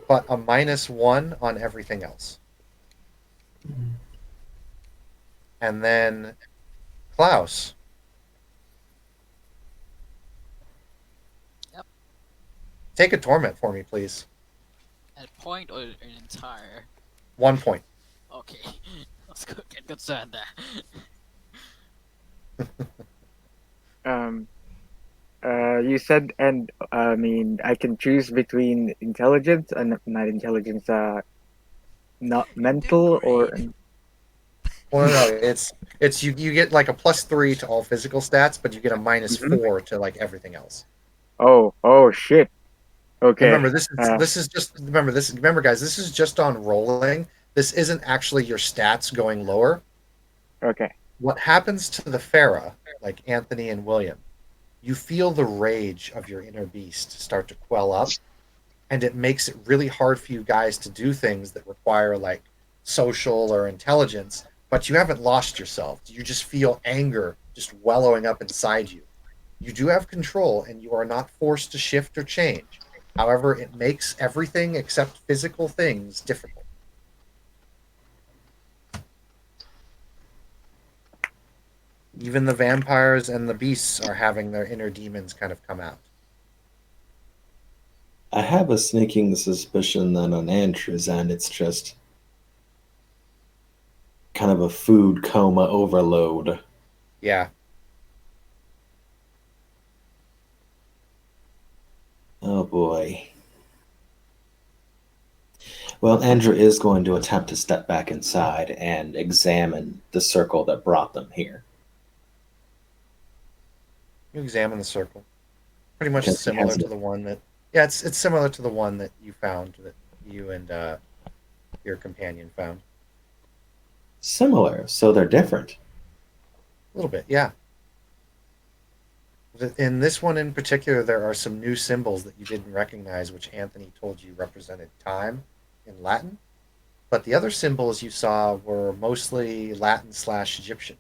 but a -1 on everything else. And then Klaus. Yep. Take a torment for me, please. At a point or an entire. 1 point. Okay, let's go get concerned there. Um. You said, and I mean, I can choose between intelligence and not intelligence. Not You do mental or. great. Well, no, it's you get like a +3 to all physical stats, but you get a Mhm. -4 to like everything else. Oh shit. And Okay. remember, this is just remember guys, this is just on rolling. This isn't actually your stats going lower. Okay. What happens to the Farah, like Anthony and William, you feel the rage of your inner beast start to quell up, and it makes it really hard for you guys to do things that require like social or intelligence, but you haven't lost yourself. You just feel anger just wellowing up inside you. You do have control and you are not forced to shift or change. However, it makes everything except physical things difficult. Even the vampires and the beasts are having their inner demons kind of come out. I have a sneaking suspicion that on Andrew's end, it's just kind of a food coma overload. Yeah. Oh boy. Well, Andrew is going to attempt to step back inside and examine the circle that brought them here. You examine the circle. Pretty much Because he similar has to it the one that yeah, it's similar to the one that you found that you and your companion found. similar, so they're different. A little bit, yeah. In this one in particular, there are some new symbols that you didn't recognize, which Anthony told you represented time in Latin. But the other symbols you saw were mostly Latin/Egyptian.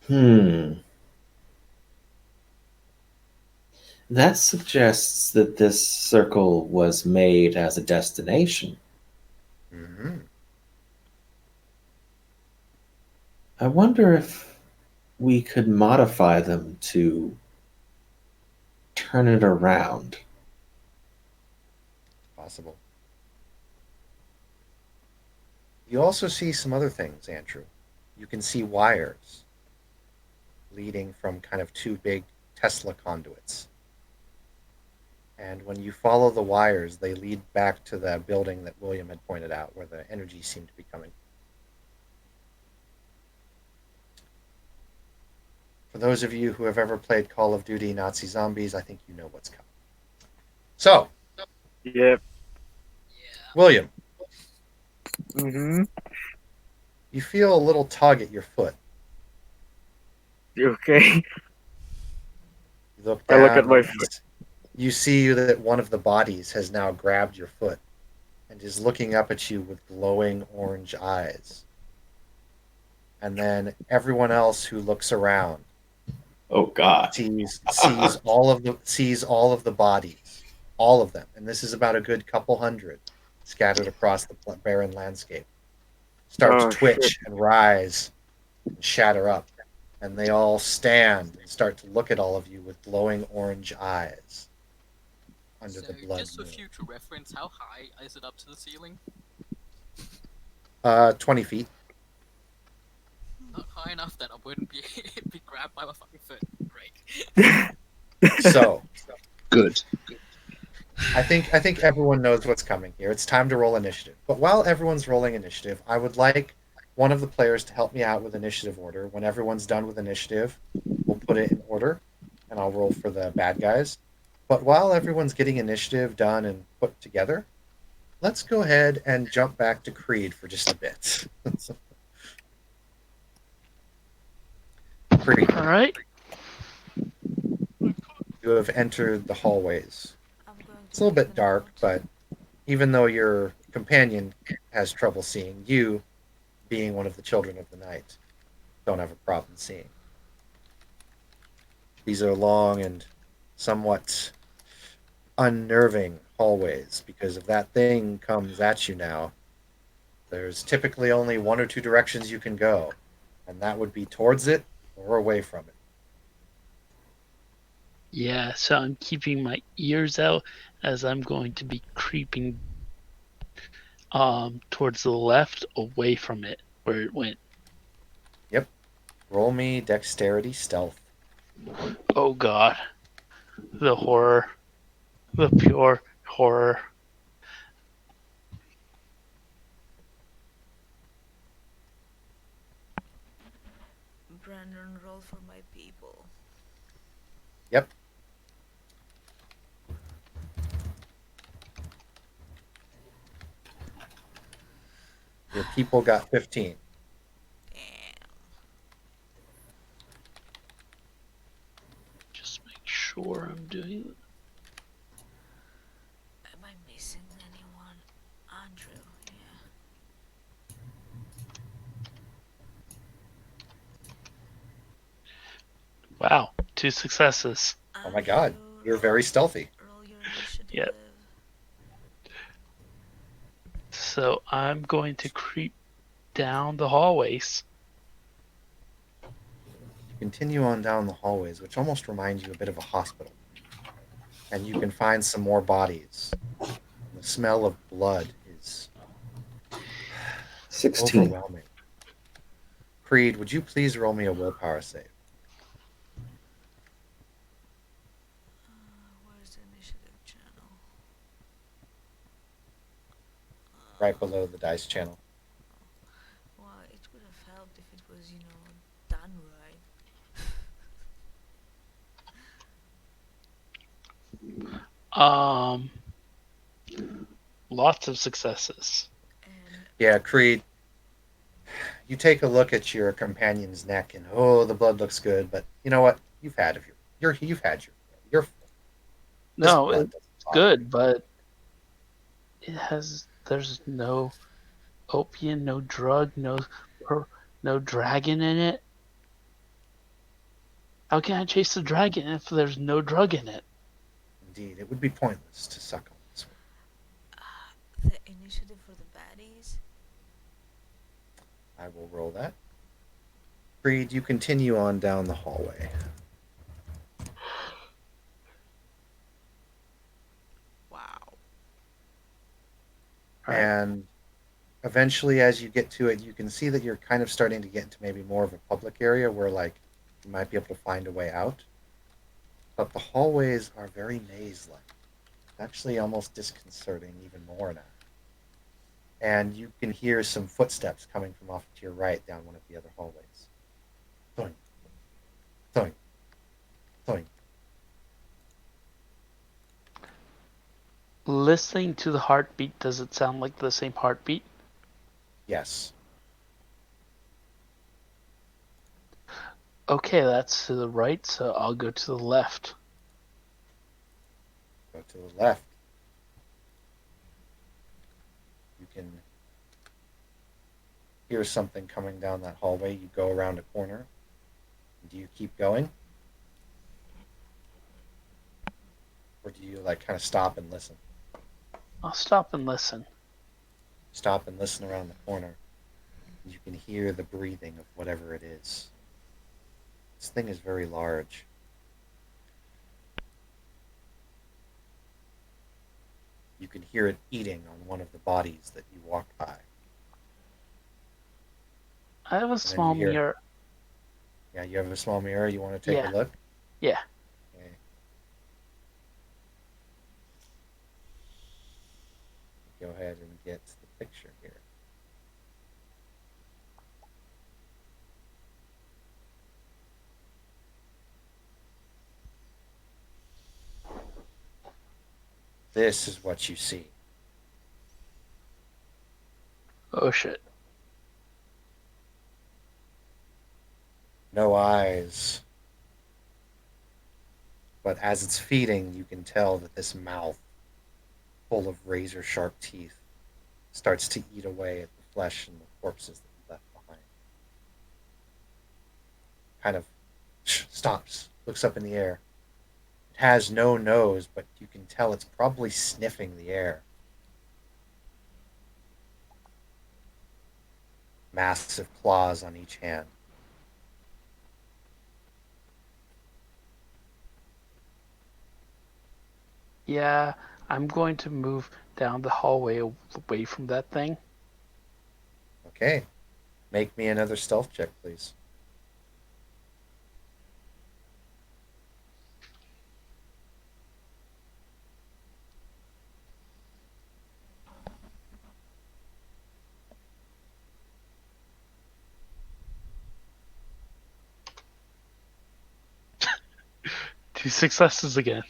Hmm. That suggests that this circle was made as a destination. Mm-hmm. I wonder if we could modify them to turn it around. Possible. You also see some other things, Andrew. You can see wires leading from kind of two big Tesla conduits. And when you follow the wires, they lead back to the building that William had pointed out, where the energy seemed to be coming. For those of you who have ever played Call of Duty Nazi Zombies, I think you know what's coming. So, Yep. Yeah. William, Mm-hmm. you feel a little tug at your foot. Okay. You look I look down at my and foot. you see that one of the bodies has now grabbed your foot and is looking up at you with glowing orange eyes. And then everyone else who looks around Oh God. sees all of the bodies, all of them, and this is about a good couple hundred scattered across the barren landscape. Start to Oh shit. twitch and rise and shatter up, and they all stand and start to look at all of you with glowing orange eyes under So, the blood just for moon. future reference, how high is it up to the ceiling? 20 feet. Not high enough that I wouldn't be be grabbed by my fucking foot. Great. So Good. I think everyone knows what's coming here. It's time to roll initiative. But while everyone's rolling initiative, I would like one of the players to help me out with initiative order. When everyone's done with initiative, we'll put it in order, and I'll roll for the bad guys. But while everyone's getting initiative done and put together, let's go ahead and jump back to Creed for just a bit. Creed, All right. you have entered the hallways. I'm going It's to a little make bit a dark, note. but even though your companion has trouble seeing, you, being one of the children of the night, don't have a problem seeing. These are long and somewhat unnerving hallways because if that thing comes at you now, there's typically only one or two directions you can go, and that would be towards it or away from it. Yeah, so I'm keeping my ears out as I'm going to be creeping towards the left away from it where it went. Yep. Roll me dexterity stealth. Oh God. The horror. The pure horror. Brandon, roll for my people. Yep. Your people got 15. Damn. Just make sure I'm doing. Am I missing anyone? Andrew, yeah. Wow, 2 successes. Oh my god, Andrew, you're very stealthy. roll your initiative. Yep. So I'm going to creep down the hallways. You continue on down the hallways, which almost reminds you a bit of a hospital. And you can find some more bodies. The smell of blood is 16. overwhelming. Creed, would you please roll me a willpower save? Where's the initiative channel? Right below the dice channel. Well, it would have helped if it was, done right. Um, Lots of successes. And Yeah, Creed, you take a look at your companion's neck and oh, the blood looks good, but you know what? You've had you've had your this No, blood it's doesn't talk. good, but there's no opium, no drug, no dragon in it. How can I chase the dragon if there's no drug in it? Indeed, it would be pointless to suck on this one. the initiative for the baddies. I will roll that. Creed, you continue on down the hallway. Wow. All right. And eventually, as you get to it, you can see that you're kind of starting to get into maybe more of a public area where, like, you might be able to find a way out. But the hallways are very maze-like. Actually, almost disconcerting even more now. And you can hear some footsteps coming from off to your right down one of the other hallways. Thunk, thunk, thunk. Listening to the heartbeat, does it sound like the same heartbeat? Yes. Okay, that's to the right, so I'll go to the left. Go to the left. You can hear something coming down that hallway. You go around a corner. Do you keep going? Or do you, like, kind of stop and listen? I'll stop and listen. Stop and listen around the corner. You can hear the breathing of whatever it is. This thing is very large. You can hear it eating on one of the bodies that you walk by. I have a then small you hear- mirror. Yeah, you have a small mirror. You want to take Yeah. a look? Yeah. Okay. Go ahead and get the picture here. This is what you see. Oh shit. No eyes. But as it's feeding, you can tell that this mouth, full of razor sharp teeth, starts to eat away at the flesh and the corpses that you left behind. Kind of stops, looks up in the air. It has no nose, but you can tell it's probably sniffing the air. Massive claws on each hand. Yeah, I'm going to move down the hallway away from that thing. Okay. Make me another stealth check, please. Two successes again.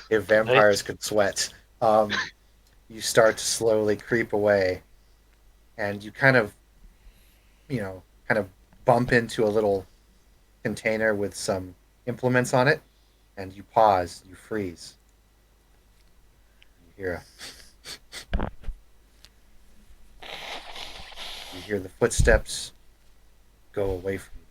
If vampires could sweat, you start to slowly creep away, and you kind of, kind of bump into a little container with some implements on it, and you pause, you freeze. You hear the footsteps go away from you.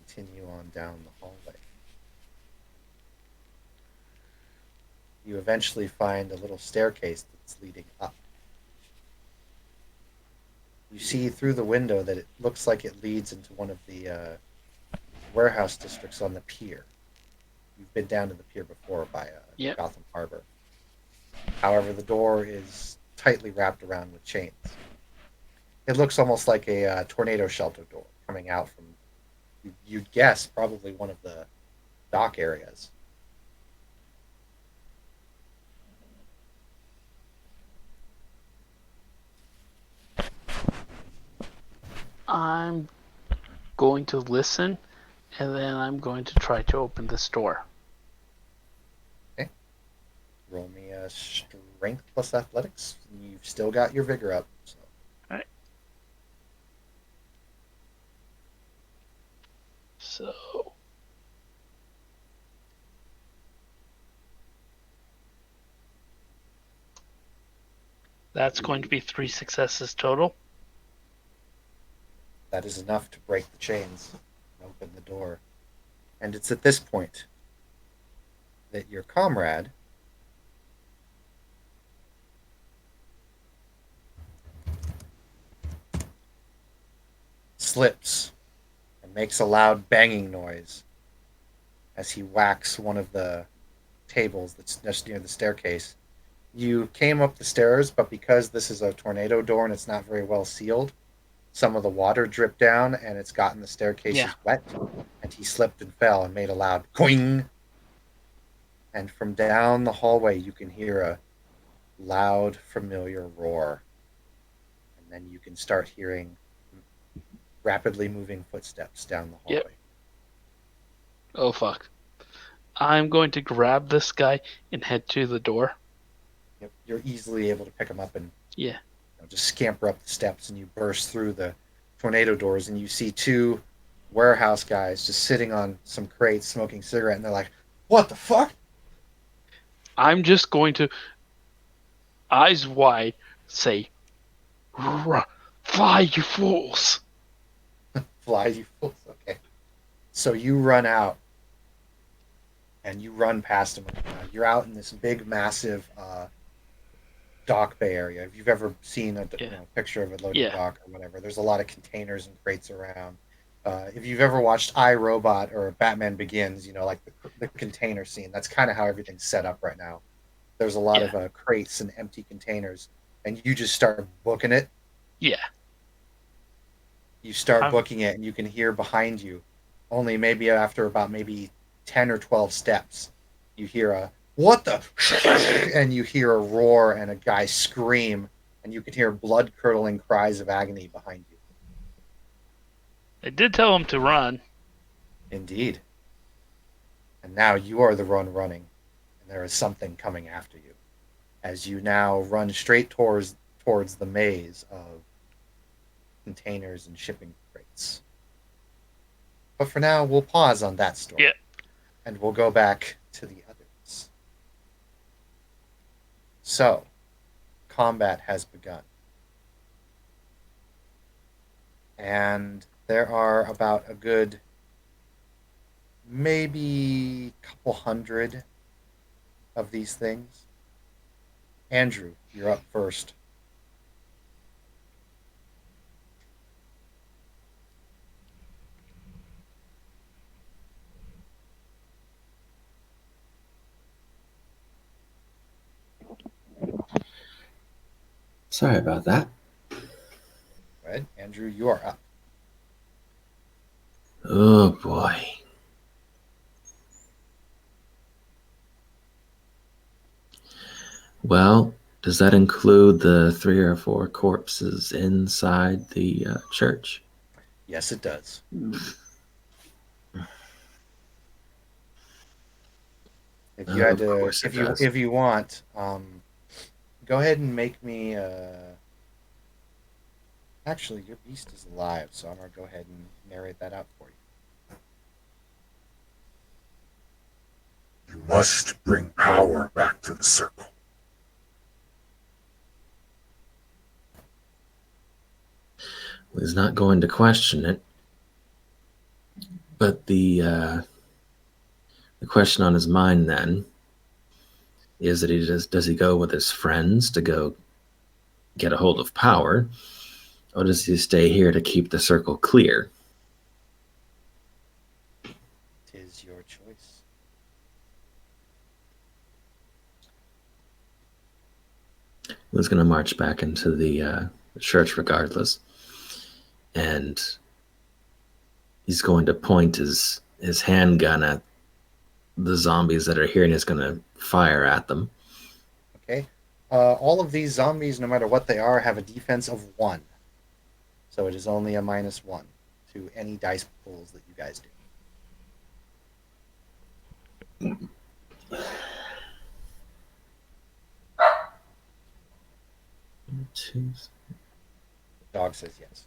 Continue on down the hallway. You eventually find a little staircase that's leading up. You see through the window that it looks like it leads into one of the warehouse districts on the pier. You've been down to the pier before by Yep. Gotham Harbor. However, the door is tightly wrapped around with chains. It looks almost like a tornado shelter door coming out from, you'd guess, probably one of the dock areas. I'm going to listen, and then I'm going to try to open this door. Roll me a strength plus athletics. You've still got your vigor up. So. Alright. So. That's going to be 3 successes total. That is enough to break the chains and open the door. And it's at this point that your comrade slips and makes a loud banging noise as he whacks one of the tables that's just near the staircase. You came up the stairs, but because this is a tornado door and it's not very well sealed, some of the water dripped down and it's gotten the staircases wet, and he slipped and fell and made a loud coing. And from down the hallway, you can hear a loud, familiar roar. And then you can start hearing rapidly moving footsteps down the hallway. Yep. Oh, fuck. I'm going to grab this guy and head to the door. Yep. You're easily able to pick him up and just scamper up the steps, and you burst through the tornado doors, and you see 2 warehouse guys just sitting on some crates smoking cigarette, and they're like, "What the fuck?" I'm just going to, eyes wide, say, "Fly, you fools!" Fly, you fools. Okay. So you run out, and you run past them. You're out in this big, massive dock bay area. If you've ever seen a picture of a loading dock or whatever, there's a lot of containers and crates around. If you've ever watched iRobot or Batman Begins, like the container scene, that's kind of how everything's set up right now. There's a lot of crates and empty containers, and you just start booking it. Yeah. You start booking it, and you can hear behind you, only maybe after about 10 or 12 steps, you hear a, "What the?" and you hear a roar and a guy scream, and you can hear blood-curdling cries of agony behind you. I did tell him to run. Indeed. And now you are the one running, and there is something coming after you, as you now run straight towards the maze of containers and shipping crates. But for now, we'll pause on that story. Yeah. And we'll go back to the others. So, combat has begun. And there are about a good, maybe couple hundred of these things. Andrew, you're up first. Sorry about that. Right, Andrew, you are up. Oh boy. Well, does that include the 3 or 4 corpses inside the church? Yes, it does. If you had Of to, course it does. if you want, go ahead and make me. Actually, your beast is alive, so I'm gonna go ahead and narrate that out for you. You must bring power back to the circle. He's not going to question it, but the question on his mind then is that does he go with his friends to go get a hold of power, or does he stay here to keep the circle clear? Tis your choice. He's going to march back into the church regardless, and he's going to point his handgun at the zombies that are here, and he's going to fire at them. Okay. All of these zombies, no matter what they are, have a defense of 1. So it is only a -1 to any dice pulls that you guys do. Dog says yes.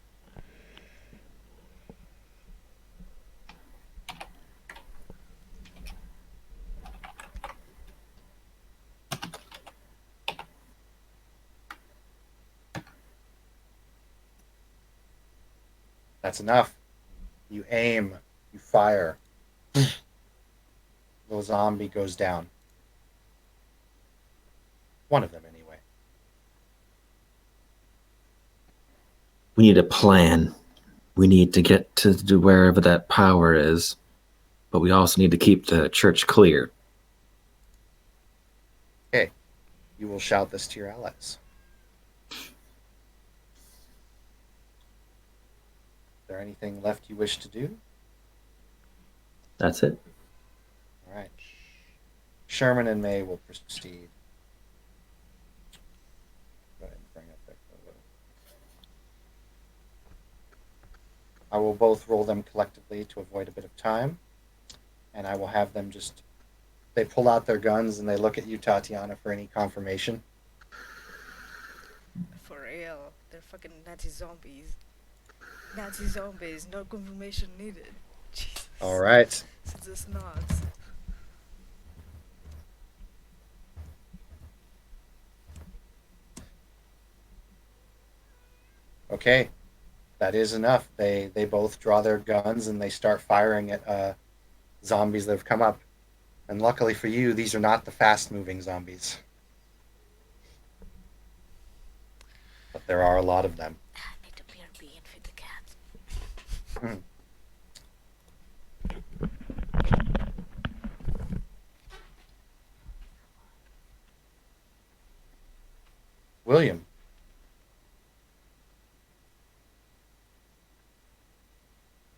That's enough. You aim, you fire. Little zombie goes down. One of them, anyway. We need a plan. We need to get to wherever that power is, but we also need to keep the church clear. Okay. You will shout this to your allies. Is there anything left you wish to do? That's it. All right. Sherman and May will proceed. Go ahead and bring up that photo. I will both roll them collectively to avoid a bit of time, and I will have them just. They pull out their guns and they look at you, Tatiana, for any confirmation. For real, they're fucking Nazi zombies. Nazi zombies, no confirmation needed. Jesus. All right. It's just nuts. Okay. That is enough. They both draw their guns and they start firing at zombies that have come up. And luckily for you, these are not the fast-moving zombies. But there are a lot of them. I need to BRB and feed the cat. William.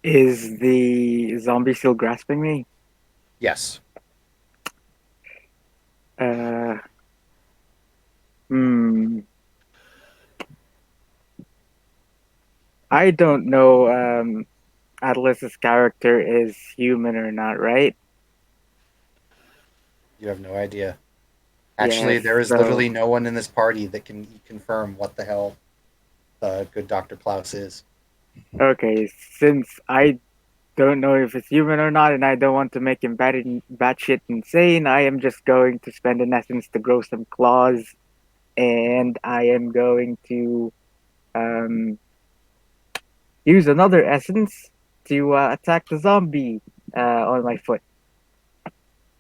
Is the zombie still grasping me? Yes. Uh, hmm. I don't know Atlas's character is human or not, right? You have no idea. Actually, Yes, there is so- literally no one in this party that can confirm what the hell the good Dr. Klaus is. Okay, since I don't know if it's human or not, and I don't want to make him batshit insane, I am just going to spend an essence to grow some claws, and I am going to use another essence to attack the zombie on my foot.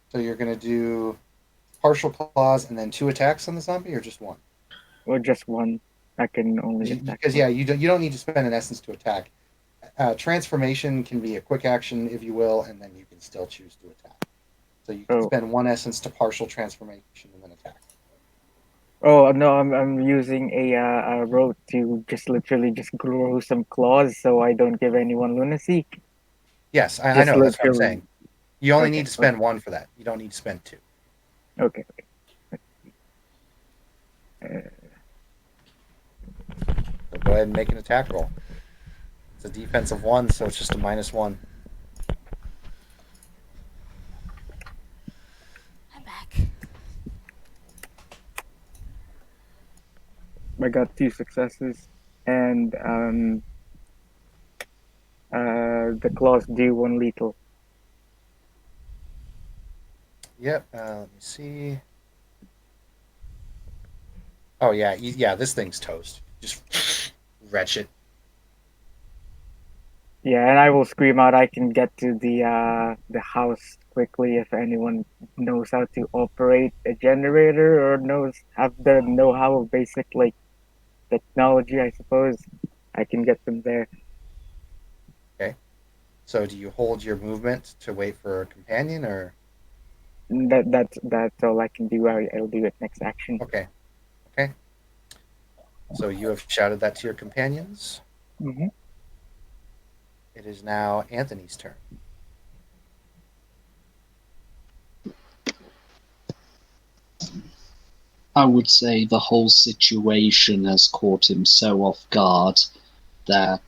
So you're going to do partial claws and then 2 attacks on the zombie, or just 1? Or just one. I can only attack Because one. yeah, you don't need to spend an essence to attack. Transformation can be a quick action, if you will, and then you can still choose to attack. So you can Oh. spend 1 essence to partial transformation and then attack. Oh no, I'm using a rope to just literally just grow some claws so I don't give anyone lunacy. Yes, I Just know. That's what I'm literally. saying. You only Okay, need to spend 1 for that. You don't need to spend 2. Okay. So go ahead and make an attack roll. It's a defense of 1, so it's just a -1. I'm I got 2 successes, and the claws do 1 lethal. Yep. Let me see. Oh yeah, yeah. This thing's toast. Just wretched. Yeah, and I will scream out. I can get to the house quickly if anyone knows how to operate a generator or have the know-how of basic like technology. I suppose I can get them there. Okay. So do you hold your movement to wait for a companion, or That's all I can do. I'll do it next action. okay? Okay. So you have shouted that to your companions. Hmm. It is now Anthony's turn. I would say the whole situation has caught him so off guard that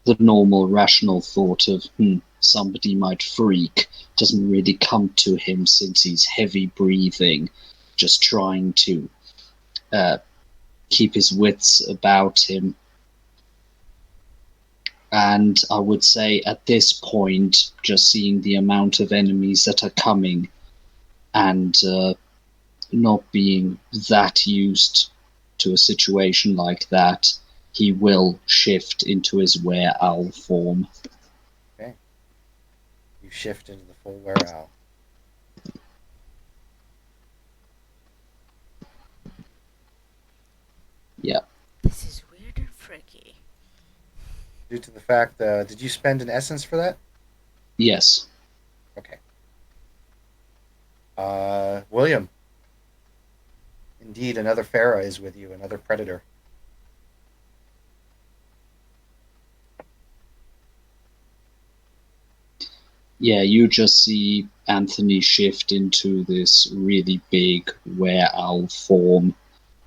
the normal rational thought of somebody might freak doesn't really come to him since he's heavy breathing, just trying to keep his wits about him. And I would say at this point, just seeing the amount of enemies that are coming and not being that used to a situation like that, he will shift into his were-owl form. Okay. You shift into the full were owl. Yeah. This is weird and freaky. Due to the fact, did you spend an essence for that? Yes. Okay. William. Indeed, another Farah is with you, another predator. Yeah, you just see Anthony shift into this really big were-owl form.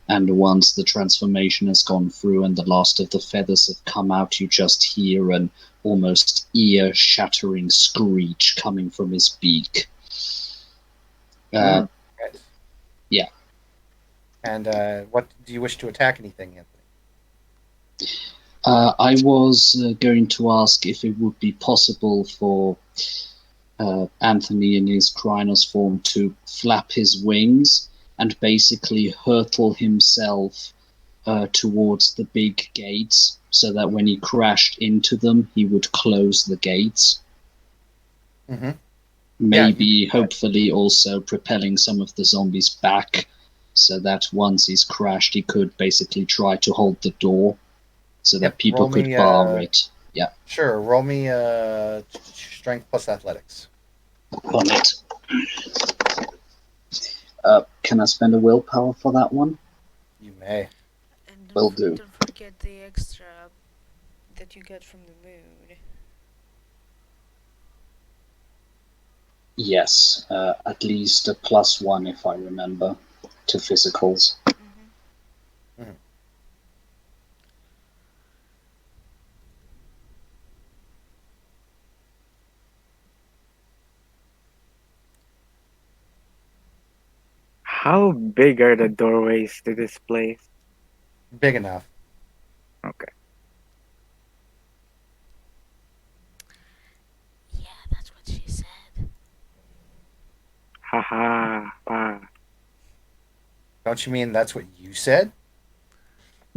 And once the transformation has gone through and the last of the feathers have come out, you just hear an almost ear-shattering screech coming from his beak. Right. Yeah. And what do you wish to attack anything, Anthony? I was going to ask if it would be possible for Anthony in his Krynos form to flap his wings and basically hurtle himself towards the big gates so that when he crashed into them, he would close the gates. Mm-hmm. Maybe, hopefully, also propelling some of the zombies back so that once he's crashed, he could basically try to hold the door so that people could bar it. Yeah. Sure. Roll me strength plus athletics. On it. Can I spend a willpower for that one? You may. And Will do. don't forget the extra that you get from the moon. Yes, at least a +1 if I remember to physicals. Mm-hmm. Mm-hmm. How big are the doorways to this place? Big enough. Okay. Yeah, that's what she said. Haha. Ha. Don't you mean that's what you said?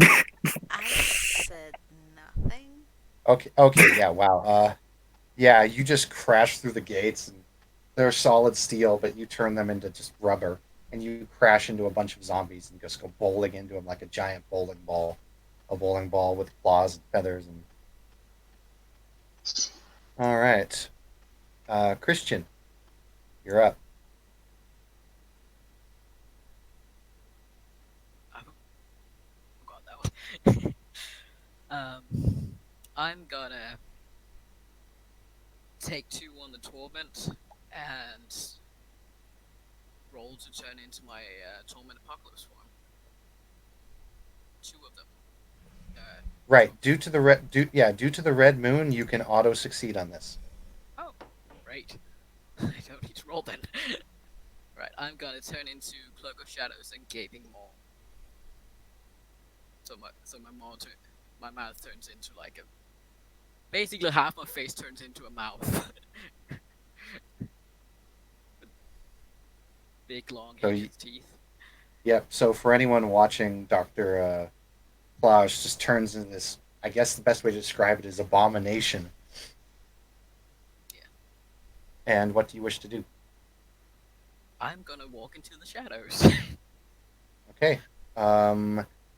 I said nothing. Okay, yeah, wow. Yeah, you just crash through the gates, and they're solid steel, but you turn them into just rubber, and you crash into a bunch of zombies and just go bowling into them like a giant a bowling ball with claws and feathers. And all right, Christian, you're up. I forgot that one. I'm gonna take 2 on the torment and roll to turn into my torment apocalypse form. 2 of them. Right, due to the red moon, you can auto succeed on this. Oh, great. I don't need to roll then. Right, I'm gonna turn into Cloak of Shadows and Gaping Maw. my mouth turns into like a basically half my face turns into a mouth. Big long So hideous teeth. yep. So for anyone watching, Doctor Plage just turns into this. I guess the best way to describe it is abomination. Yeah. And what do you wish to do? I'm gonna walk into the shadows. Okay.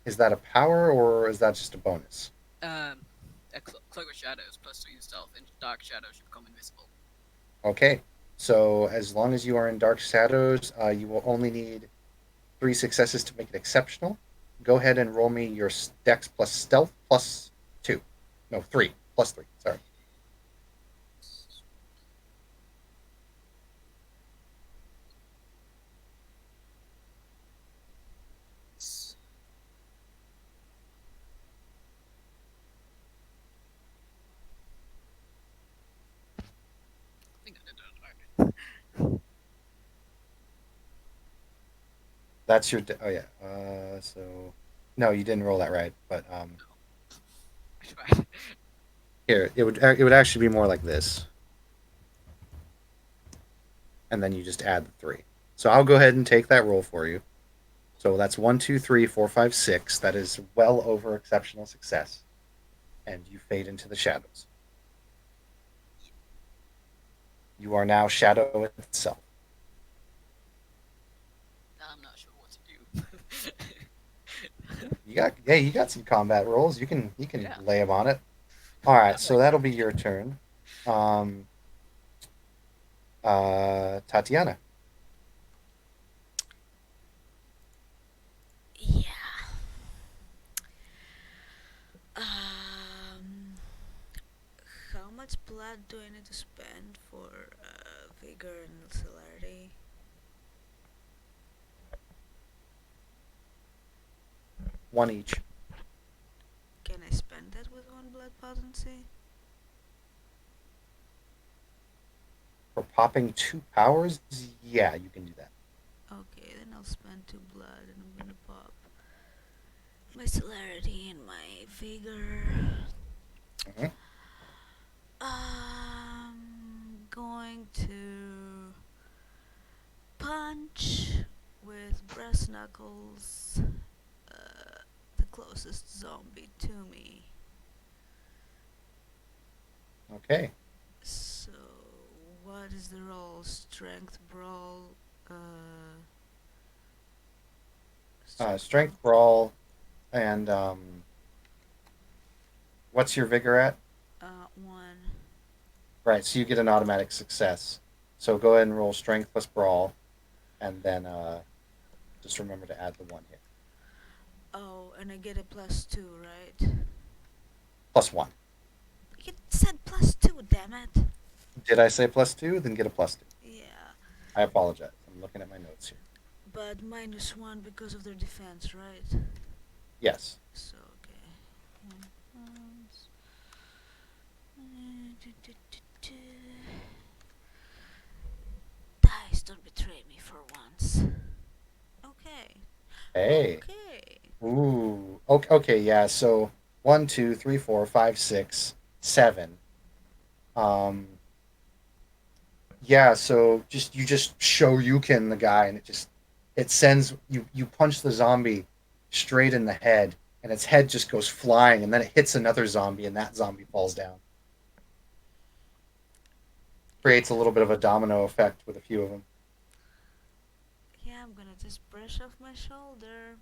Is that a power or is that just a bonus? um, cloak of shadows plus 2 stealth, and dark shadows should become invisible. Okay. So as long as you are in dark shadows, you will only need 3 successes to make it exceptional. Go ahead and roll me your dex plus stealth plus 2. No, 3. Plus 3. Sorry. I think I did that right. That's your. Oh yeah. So no, you didn't roll that right. But Right. here it would actually be more like this, and then you just add the 3. So I'll go ahead and take that roll for you. So that's 1, 2, 3, 4, 5, 6. That is well over exceptional success, and you fade into the shadows. You are now shadow itself. I'm not sure what to do. You got some combat rolls. You can Yeah. lay them on it. All right, I'm so like, that'll be your turn. Um, Tatiana. Yeah. Um, how much blood do I need to spend for vigor and celerity? 1 each. Can I spend that with one blood potency? For popping 2 powers, yeah, you can do that. Okay, then I'll spend 2 blood and I'm gonna pop my celerity and my vigor. Mhm. Going to punch with brass knuckles the closest zombie to me. Okay. So, what is the roll? Strength brawl. Strength brawl, and what's your vigor at? 1. Right, so you get an automatic success. So go ahead and roll strength plus brawl, and then just remember to add the 1 hit. Oh, and I get a +2, right? Plus 1. You said +2, damn it. Did I say plus 2? Then get a plus 2. Yeah, I apologize. I'm looking at my notes here. but -1 because of their defense, right? Yes. So, okay. Dice, don't betray me for once. Okay. Hey. Okay. Ooh. Okay. Okay. Yeah. So 1, 2, 3, 4, 5, 6, 7. Um. Yeah. So you just show Yukin the guy, and it sends you. You punch the zombie straight in the head, and its head just goes flying, and then it hits another zombie, and that zombie falls down. Creates a little bit of a domino effect with a few of them. Yeah, I'm gonna just brush off my shoulder.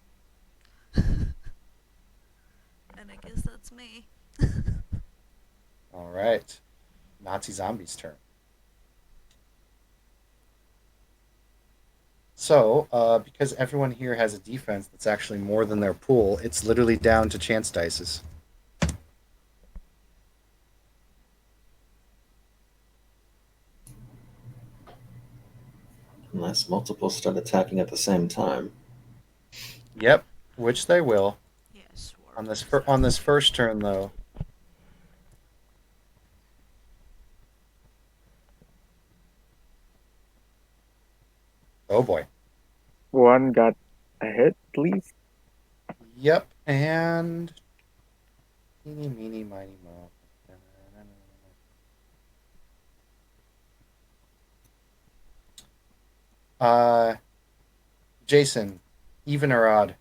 And I guess that's me. All right. Nazi zombies' turn. So, because everyone here has a defense that's actually more than their pool, it's literally down to chance dices. Unless multiple start attacking at the same time. Yep, which they will. Yes, On this first turn, though. Oh boy. 1 got a hit, at least. Yep. And meeny, meeny, miny, mo. Jason, even or odd?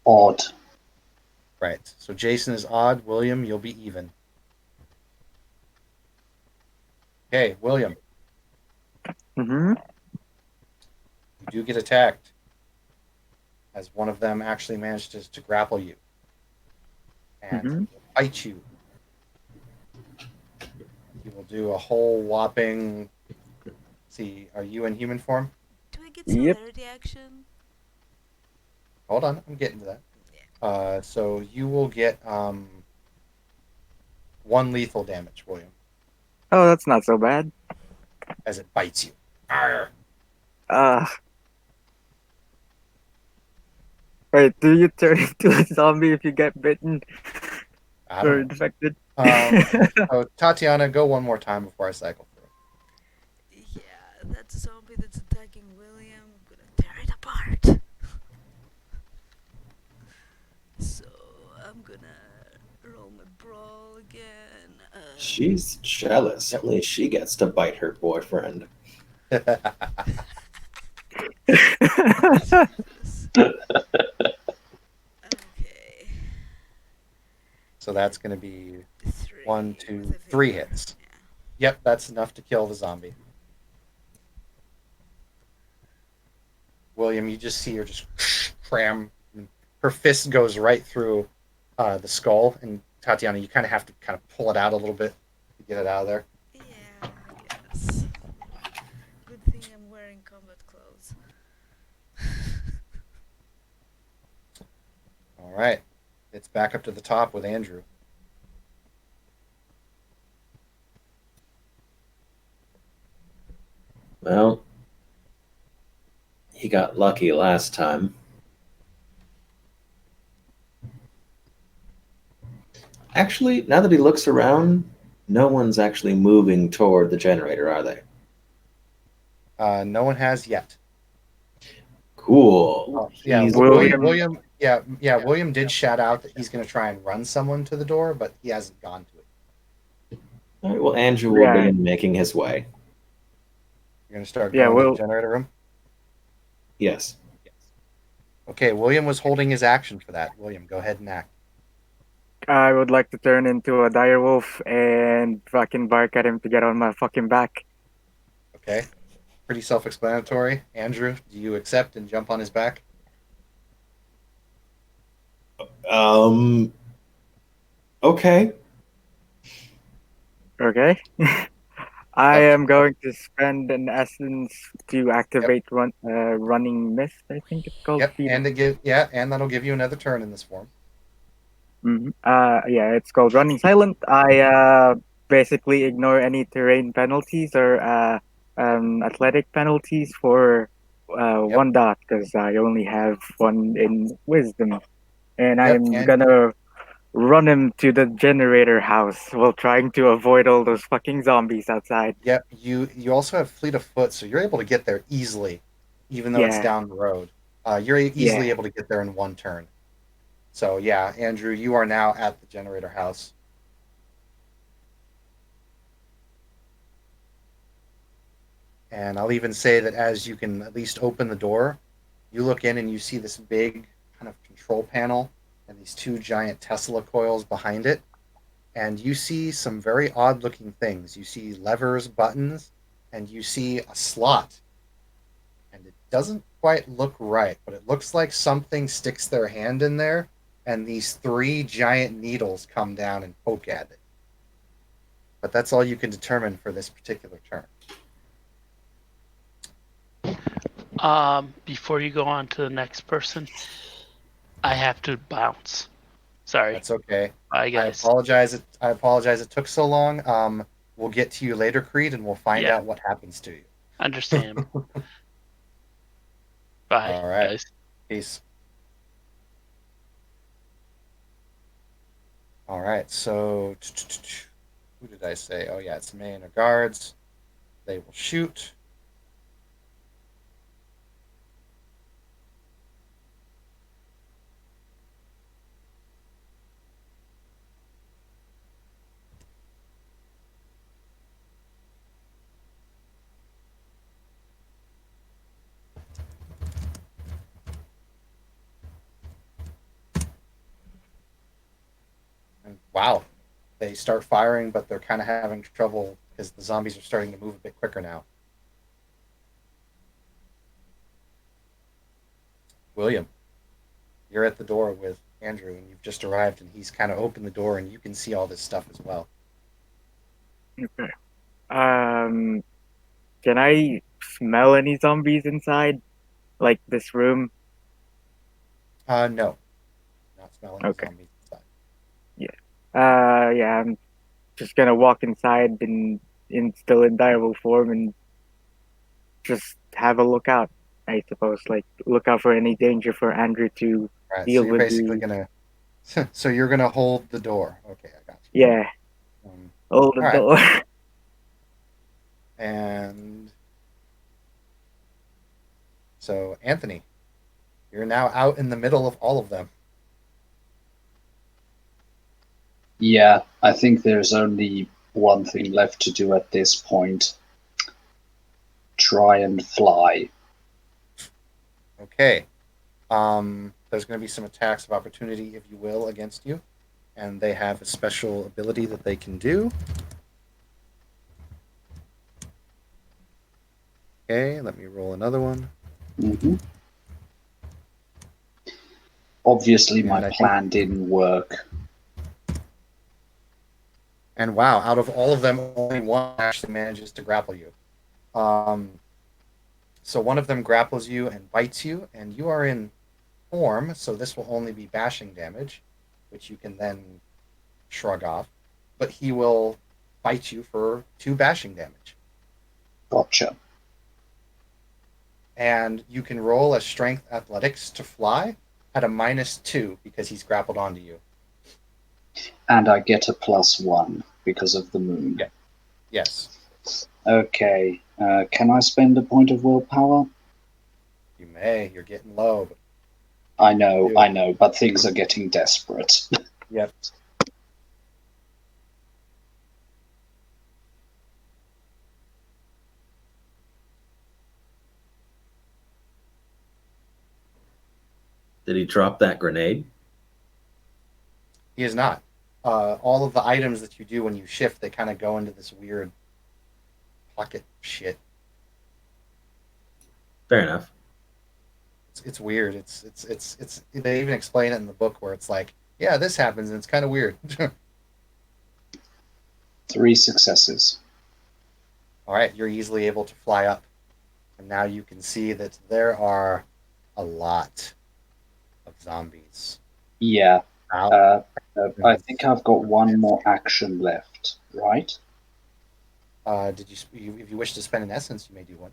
Odd. Right. So Jason is odd. William, you'll be even. Okay, William, Mm-hmm. you do get attacked as one of them actually managed to grapple you and Mm-hmm. bite you. He will do a whole whopping. See, are you in human form? Do I get Yep. celerity action? Hold on, I'm getting to that. Yeah. So you will get one lethal damage, William, Oh, that's not so bad. as it bites you. Arr! Uh, wait, do you turn into a zombie if you get bitten I don't or know. infected? So Tatiana, go one more time before I cycle through. Yeah, that zombie that's attacking William, I'm gonna tear it apart. So I'm gonna roll my brawl again. She's jealous. Yep. Only she gets to bite her boyfriend. Jesus. Okay. So that's going to be Three. 1, with 2, a 3 vigor. hits. Yeah. Yep, that's enough to kill the zombie. William, you just see her just cram. Her fist goes right through the skull, and Tatiana, you kind of have to kind of pull it out a little bit to get it out of there. Yeah, I guess. Good thing I'm wearing combat clothes. All right, it's back up to the top with Andrew. Well, he got lucky last time. Actually, now that he looks around, no one's actually moving toward the generator, are they? No one has yet. Cool. Oh, yeah, He's William. William. William. Yeah, yeah. William did shout out that he's going to try and run someone to the door, but he hasn't gone to it. all right. Well, Andrew will Yeah, begin making his way. You're going to start yeah. going to the Will. generator room. Yes. Okay, William was holding his action for that. William, go ahead and act. I would like to turn into a dire wolf and fucking bark at him to get on my fucking back. Okay, pretty self-explanatory. Andrew, do you accept and jump on his back? Um. Okay. Okay. I Up to am going to spend an essence to Yep, activate running mist. I think it's called. yep, and that'll give you another turn in this form. Yeah, it's called running silent. I basically ignore any terrain penalties or athletic penalties for Yep, 1 dot because I only have one in wisdom, and yep, I'm and gonna run him to the generator house while trying to avoid all those fucking zombies outside. yep. You also have fleet of foot, so you're able to get there easily, even though it's Yeah, down the road. You're yeah. easily able to get there in one turn. So yeah, Andrew, you are now at the generator house. And I'll even say that as you can at least open the door, you look in and you see this big kind of control panel and these two giant Tesla coils behind it. And you see some very odd looking things. You see levers, buttons, and you see a slot. And it doesn't quite look right, but it looks like something sticks their hand in there and these three giant needles come down and poke at it. But that's all you can determine for this particular turn. Before you go on to the next person, I have to bounce. Sorry. That's okay. Bye, guys. I apologize. It took so long. We'll get to you later, Creed, and we'll find Yeah. out what happens to you. Understand. Bye, All right. guys. Peace. All right. So Who did I say? Oh yeah, it's May and her guards. They will shoot. And wow, they start firing, but they're kind of having trouble because the zombies are starting to move a bit quicker now. William, you're at the door with Andrew, and you've just arrived, and he's kind of opened the door, and you can see all this stuff as well. Okay. Can I smell any zombies inside? Like this room? No, not smelling the Okay. zombies inside. Yeah, I'm just gonna walk inside in still in direwolf form and just have a look out, I suppose. Like look out for any danger for Andrew to All right, so deal you're with basically the gonna, so you're gonna hold the door. Okay, I got you. yeah, hold the all right, door. and so Anthony, you're now out in the middle of all of them. Yeah, I think there's only one thing left to do at this point. Try and fly. Okay. There's going to be some attacks of opportunity, if you will, against you, and they have a special ability that they can do. Okay, let me roll another one. Hmm. Obviously, my And I think, plan didn't work. and wow, out of all of them, only one actually manages to grapple you. Um, so one of them grapples you and bites you, and you are in form, so this will only be bashing damage, which you can then shrug off. But he will bite you for 2 bashing damage. Gotcha. And you can roll a strength athletics to fly at a -2 because he's grappled onto you. And I get a +1 because of the moon. Yeah. Yes. Okay. Can I spend a point of willpower? You may. You're getting low. But I know, but things are getting desperate. yep. Did he drop that grenade? He is not. All of the items that you do when you shift, they kind of go into this weird pocket shit. Fair enough. It's weird. It's. They even explain it in the book where it's like, yeah, this happens, and it's kind of weird. 3 successes. All right, you're easily able to fly up, and now you can see that there are a lot of zombies. Yeah. Out. I think I've got one more action left, right? Did if you wish to spend an essence, you may do one.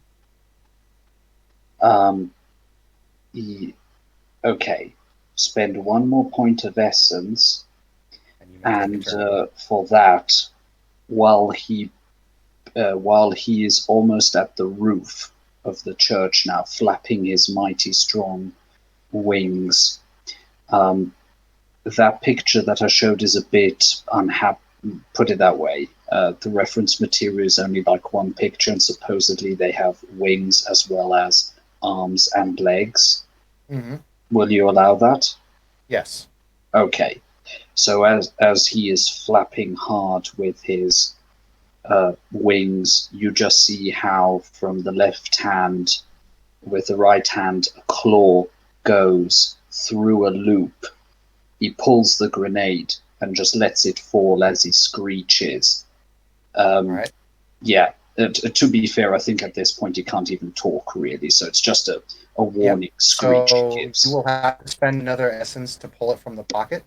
Okay. Spend one more point of essence, And you may take a and turn. for that, while he is almost at the roof of the church now, flapping his mighty strong wings. That picture that I showed is a bit unhappy, put it that way. The reference material is only like one picture, and supposedly they have wings as well as arms and legs. Mm-hmm. Will you allow that? Yes. Okay. So as he is flapping hard with his wings, you just see how from the left hand, with the right hand, a claw goes through a loop. He pulls the grenade and just lets it fall as he screeches. All right. Yeah, to be fair, I think at this point he can't even talk really, so it's just a warning screech So he gives. you will have to spend another essence to pull it from the pocket.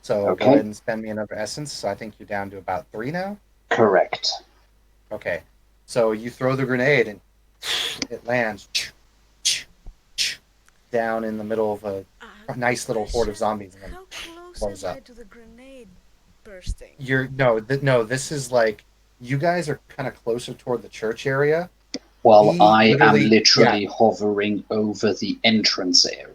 So Okay. go ahead and spend me another essence. So I think you're down to about 3 now. Correct. Okay. So you throw the grenade and it lands down in the middle of a nice little horde of zombies and then How close blows am I up. to the grenade bursting. No. This is like you guys are kind of closer toward the church area. Well, He I am literally, literally hovering over the entrance area.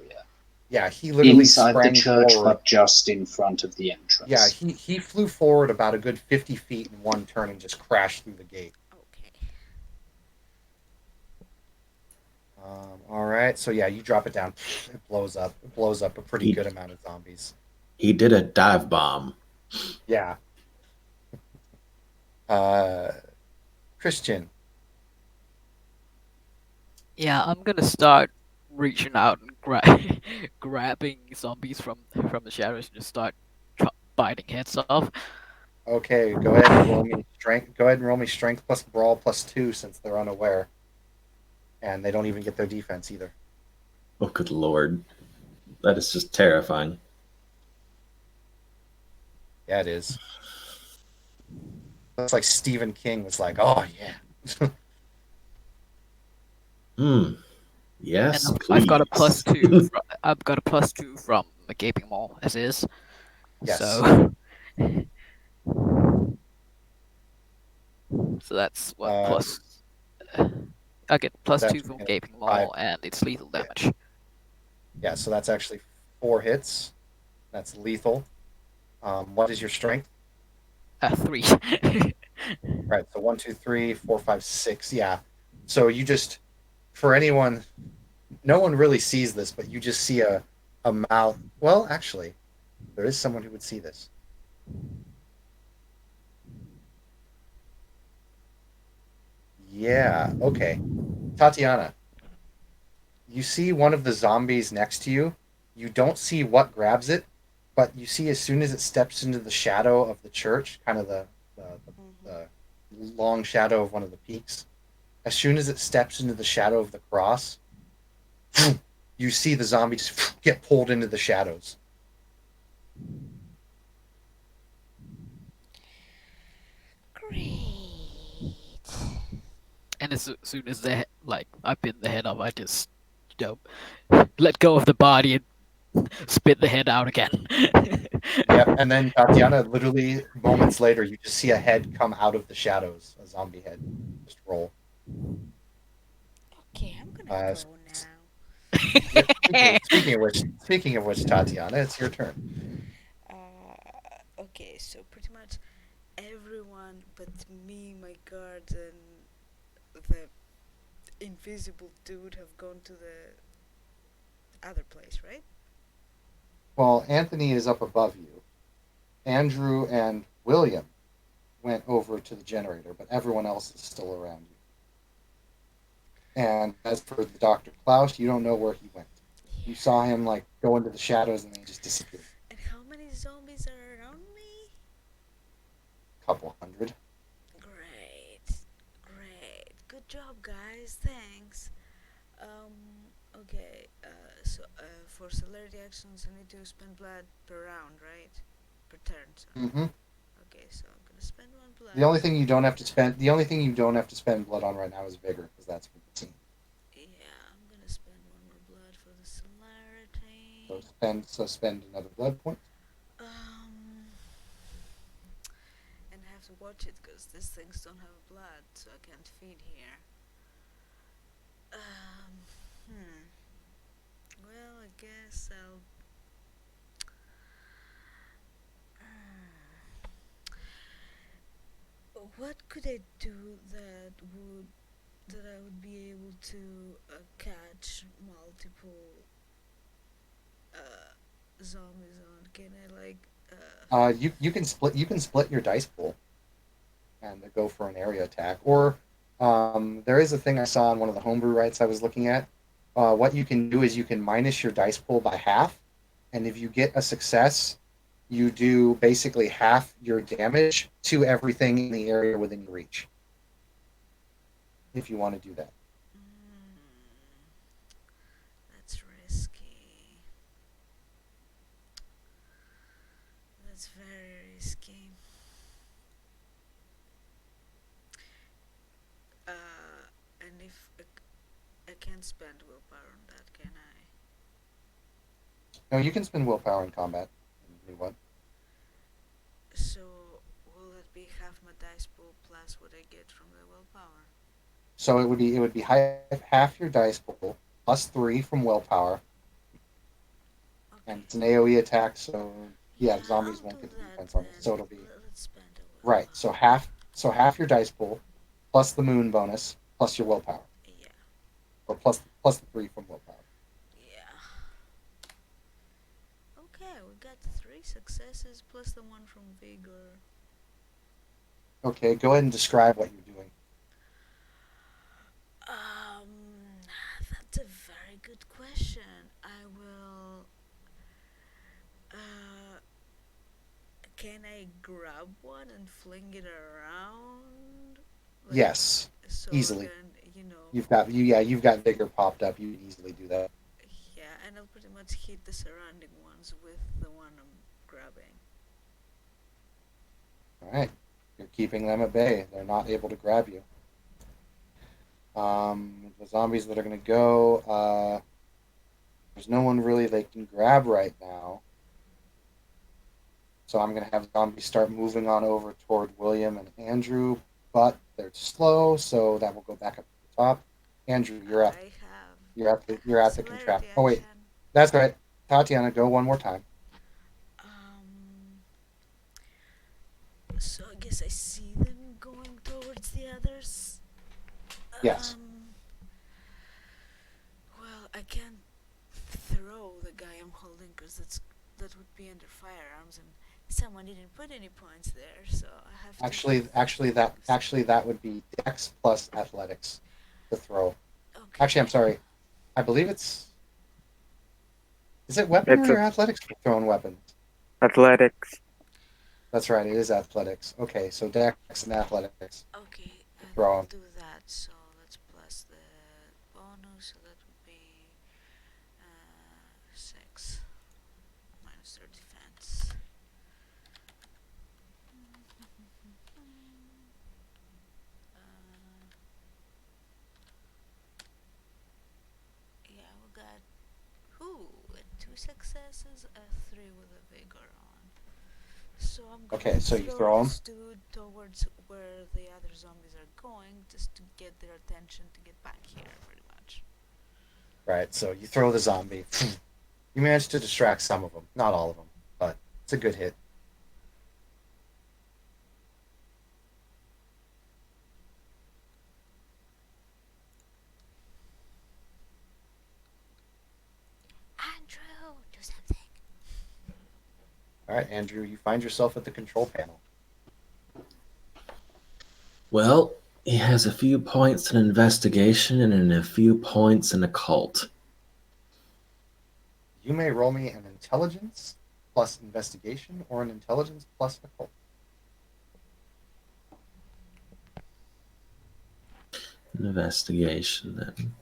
he literally Inside the sprang church, forward. but just in front of the Yeah, entrance. he flew forward about a good 50 feet in one turn and just crashed through the gate. Okay. All right, so yeah, you drop it down. It blows up. It blows up a pretty He good amount of zombies. he did a dive bomb. Yeah. Uh, Christian. Yeah, I'm gonna start reaching out and grabbing zombies from the shadows and just start biting heads off. Okay, go ahead and roll me strength. Go ahead and roll me strength plus brawl plus 2 since they're unaware, and they don't even get their defense either. Oh, good lord. That is just terrifying. Yeah, it is. It's like Stephen King was like, "Oh yeah." Hmm. And Yes, I've got a please. +2. I've got a +2 from the gaping maw as is. Yes. So so that's what plus. I get That's +2 actually from gonna be gaping 5. maw, and it's lethal Yeah. damage. Yeah, so that's actually 4 hits. That's lethal. What is your strength? 3. Right, so 1, 2, 3, 4, 5, 6. Yeah. So you just, for anyone, no one really sees this, but you just see a mouth. Well, actually, there is someone who would see this. Yeah. Okay. Tatiana, you see one of the zombies next to you. You don't see what grabs it, but you see as soon as it steps into the shadow of the church, kind of the long shadow of one of the peaks, as soon as it steps into the shadow of the cross, you see the zombie just get pulled into the shadows. Great. And as soon as I pin the head off, I just let go of the body and spit the head out again. Yep. And then Tatiana, literally moments later, you just see a head come out of the shadows, a zombie head, just roll. Okay, I'm gonna Uh, go now. yep. Speaking of which, Tatiana, it's your turn. Okay, so pretty much everyone but me, my guard, and the invisible dude have gone to the other place, right? Well, Anthony is up above you. Andrew and William went over to the generator, but everyone else is still around you. And as for the Dr. Klaus, you don't know where he went. You saw him like go into the shadows and then just disappear. And how many zombies are around me? Couple hundred. Great, great, good job, guys. Thanks. Okay. For celerity actions, I need to spend blood per round, right? Per turn. So. Mm-hmm. Okay, so I'm gonna spend 1 blood. The only thing you don't have to spend blood on right now is vigor, because that's for the team. Yeah, I'm gonna spend 1 more blood for the celerity. So spend another blood point. And I have to watch it because these things don't have blood, so I can't feed here. Well, I guess I'll. What could I do that I would be able to catch multiple zombies on? Can I like? You can split your dice pool and go for an area attack. Or there is a thing I saw on one of the homebrew rights I was looking at. What you can do is you can minus your dice pool by half, and if you get a success, you do basically half your damage to everything in the area within your reach. If you want to do that. That's risky. That's very risky. And if I can't spend willpower on that, can I? No, you can spend willpower in combat. What? So a dice pool plus what I get from the willpower. So it would be half your dice pool plus 3 from willpower, and Okay. it's an AOE attack. So yeah, Yeah, zombies I'll won't do get the that defense on it. then. So it'll be Let's spend a right. willpower. So half your dice pool plus the moon bonus plus your willpower, Yeah. or plus the 3 from willpower. Yeah. Okay, we got 3 successes plus the one from vigor. Okay, go ahead and describe what you're doing. That's a very good question. I will. Uh, can I grab one and fling it around? Like, Yes, so easily. then, You've got vigor popped up. You can easily do that. yeah, and I'll pretty much hit the surrounding ones with the one I'm grabbing. All right, you're keeping them at bay. They're not able to grab you. The zombies that are going to go, there's no one really they can grab right now. So I'm going to have zombies start moving on over toward William and Andrew, but they're slow, so that will go back up to the top. Andrew, you're at the contract. Celerity Oh wait, action. that's right. Tatiana, go one more time. So I guess I see them going towards the others. Yes. Well, I can't throw the guy I'm holding because that would be under firearms, and someone didn't put any points there, so I have to. Actually, that would be Dex plus Athletics to throw. Okay. Actually, I'm sorry. I believe it's. Is it weaponry or athletics for throwing weapons? Athletics. That's right. It is athletics. Okay, so Dex and athletics. Okay, Throw 'em. I'll do that. So let's plus the bonus. So that would be 6 minus their defense. Yeah, we got 2 successes, a 3 with a vigor on. So I'm going Okay, to so you throw 'em? this dude towards where the other zombies are going, just to get their attention to get back here, pretty much. Right. So you throw the zombie. You manage to distract some of them, not all of them, but it's a good hit. Andrew, do something. All right, Andrew, you find yourself at the control panel. Well, he has a few points in investigation and a few points in occult. You may roll me an intelligence plus investigation or an intelligence plus occult. Investigation, then.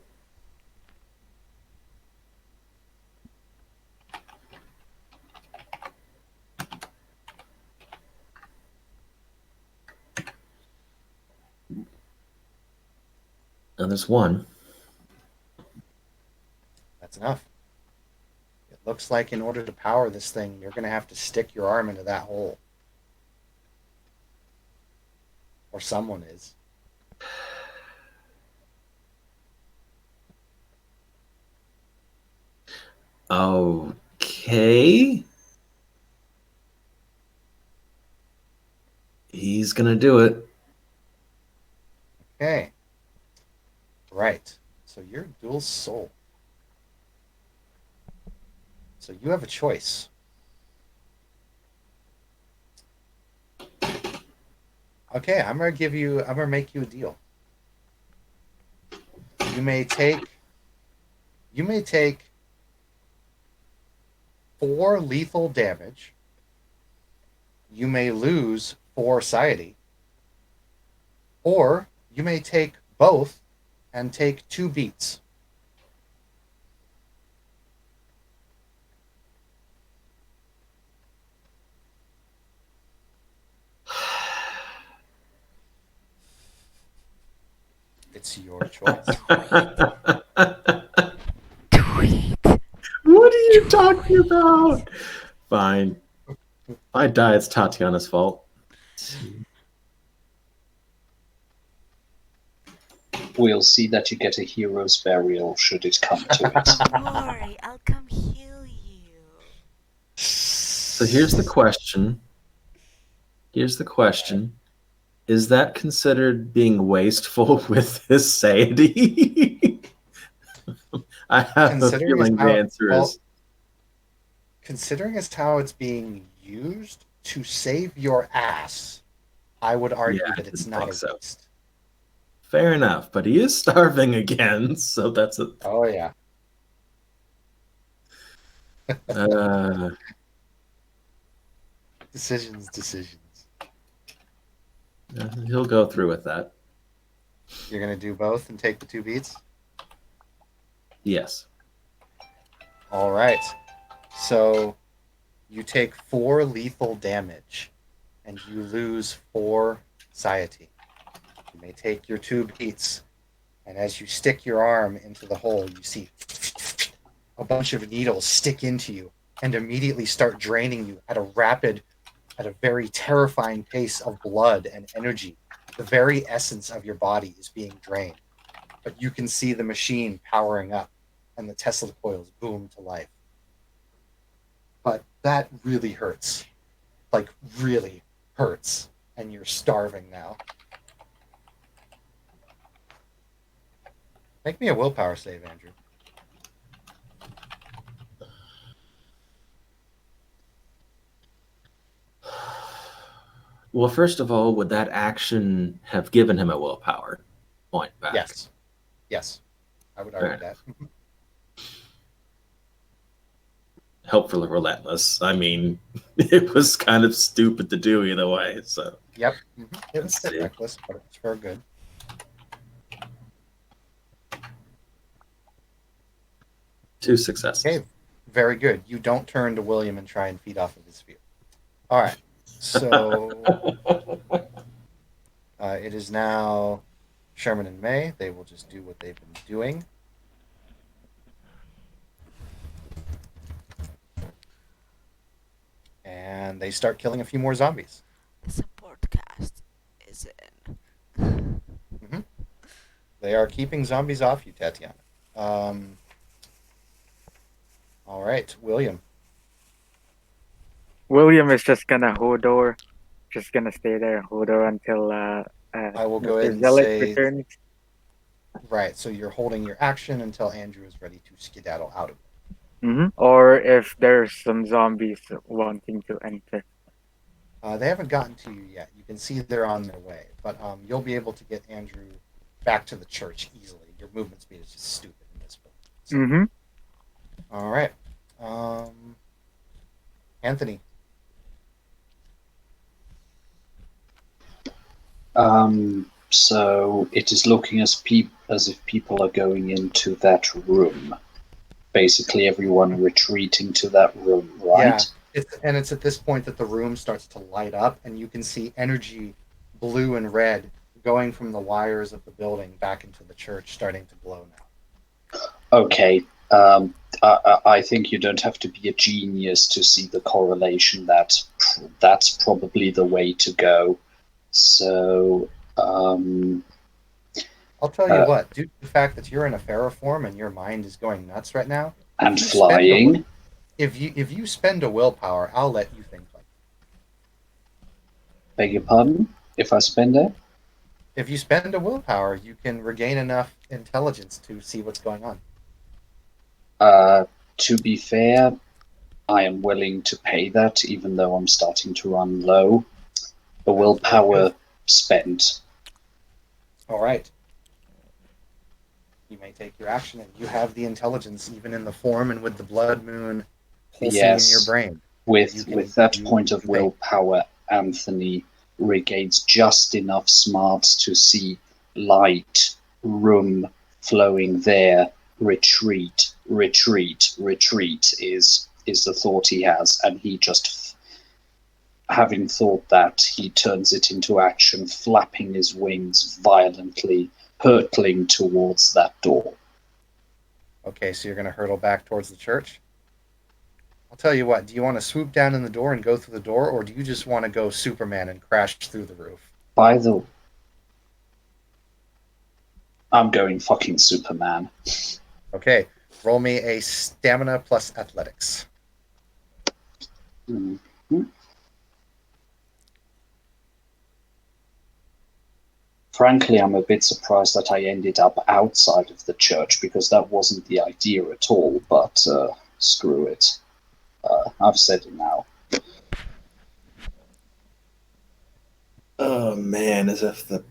Now, there's one. That's enough. It looks like in order to power this thing, you're going to have to stick your arm into that hole. Or someone is. Okay. He's gonna do it. Okay. Right. So you're dual soul. So you have a choice. Okay, I'm gonna make you a deal. You may take 4 lethal damage. You may lose 4 satiety. Or you may take both and take 2 beats. It's your choice. What are you talking about? Fine. If I die, it's Tatiana's fault. We'll see that you get a hero's burial should it come to it. Don't worry, I'll come heal you. So here's the question. Is that considered being wasteful with his sanity? I have a Considering as feeling the how answer well, is considering as how it's being used to save your ass, I would argue Yeah, I that it's didn't not think a so. waste. fair enough, but he is starving again, so that's a Oh yeah. uh, Decisions. he'll go through with that. You're gonna do both and take the 2 beats? Yes. All right. So you take 4 lethal damage and you lose 4 satiety. You may take your 2 beats, and as you stick your arm into the hole, you see a bunch of needles stick into you and immediately start draining you at a very terrifying pace of blood and energy. The very essence of your body is being drained. But you can see the machine powering up and the Tesla coils boom to life. But that really hurts. Like, really hurts. And you're starving now. Make me a willpower save, Andrew. Well, first of all, would that action have given him a willpower point back? Yes. Yes. I would argue Right. that. Helpfully relentless. I mean, it was kind of stupid to do either way, so. Yep. It was a Let's bit see. reckless, but it was for good. 2 successes. Okay, very good. You don't turn to William and try and feed off of his fear. All right. So it is now Sherman and May. They will just do what they've been doing. And they start killing a few more zombies. The support cast is in. They are keeping zombies off you, Tatiana. All right, William. William is just gonna Hodor, just gonna stay there, Hodor until I will go Mr. ahead and Zealot say returns. right. So you're holding your action until Andrew is ready to skedaddle out of it. Or if there's some zombies wanting to enter. They haven't gotten to you yet. You can see they're on their way, but you'll be able to get Andrew back to the church easily. Your movement speed is just stupid in this building. So, all right, Anthony. So it is looking as if people are going into that room. Basically, everyone retreating to that room, right? Yeah, it's at this point that the room starts to light up, and you can see energy, blue and red, going from the wires of the building back into the church, starting to glow now. Okay. I think you don't have to be a genius to see the correlation. That's probably the way to go. So, I'll tell you what, due to the fact that you're in a ferroform and your mind is going nuts right now, and flying. If you spend a willpower, I'll let you think like. Beg your pardon? If I spend it? If you spend a willpower, you can regain enough intelligence to see what's going on. To be fair, I am willing to pay that, even though I'm starting to run low. A willpower spent. All right. You may take your action, and you have the intelligence, even in the form and with the blood moon pulsing in your brain. With that point of willpower, Anthony regains just enough smarts to see light, room flowing there. Retreat is the thought he has, and he just, having thought that, he turns it into action, flapping his wings violently, hurtling towards that door. Okay, so you're going to hurtle back towards the church? I'll tell you what, do you want to swoop down in the door and go through the door, or do you just want to go Superman and crash through the roof? I'm going fucking Superman. Okay, roll me a stamina plus athletics. Mhm. Frankly, I'm a bit surprised that I ended up outside of the church because that wasn't the idea at all, but screw it. I've said it now. Oh man, as if the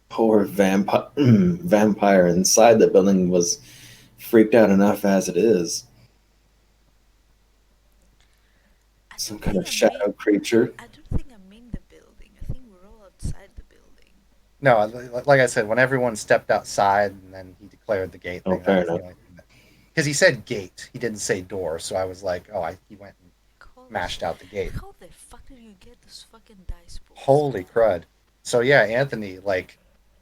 poor vampire inside the building was freaked out enough as it is. I Some don't kind think of shadow creature. I don't think I'm in the building. I think we're all outside the building. No, like I said, when everyone stepped outside and then he declared the gate Oh, thing, that fair was the enough. only thing that. Because he said gate, he didn't say door, so I was like, oh, he went and Holy mashed out the gate. How the fuck did you get those fucking dice balls? Holy crud. So yeah, Anthony, like,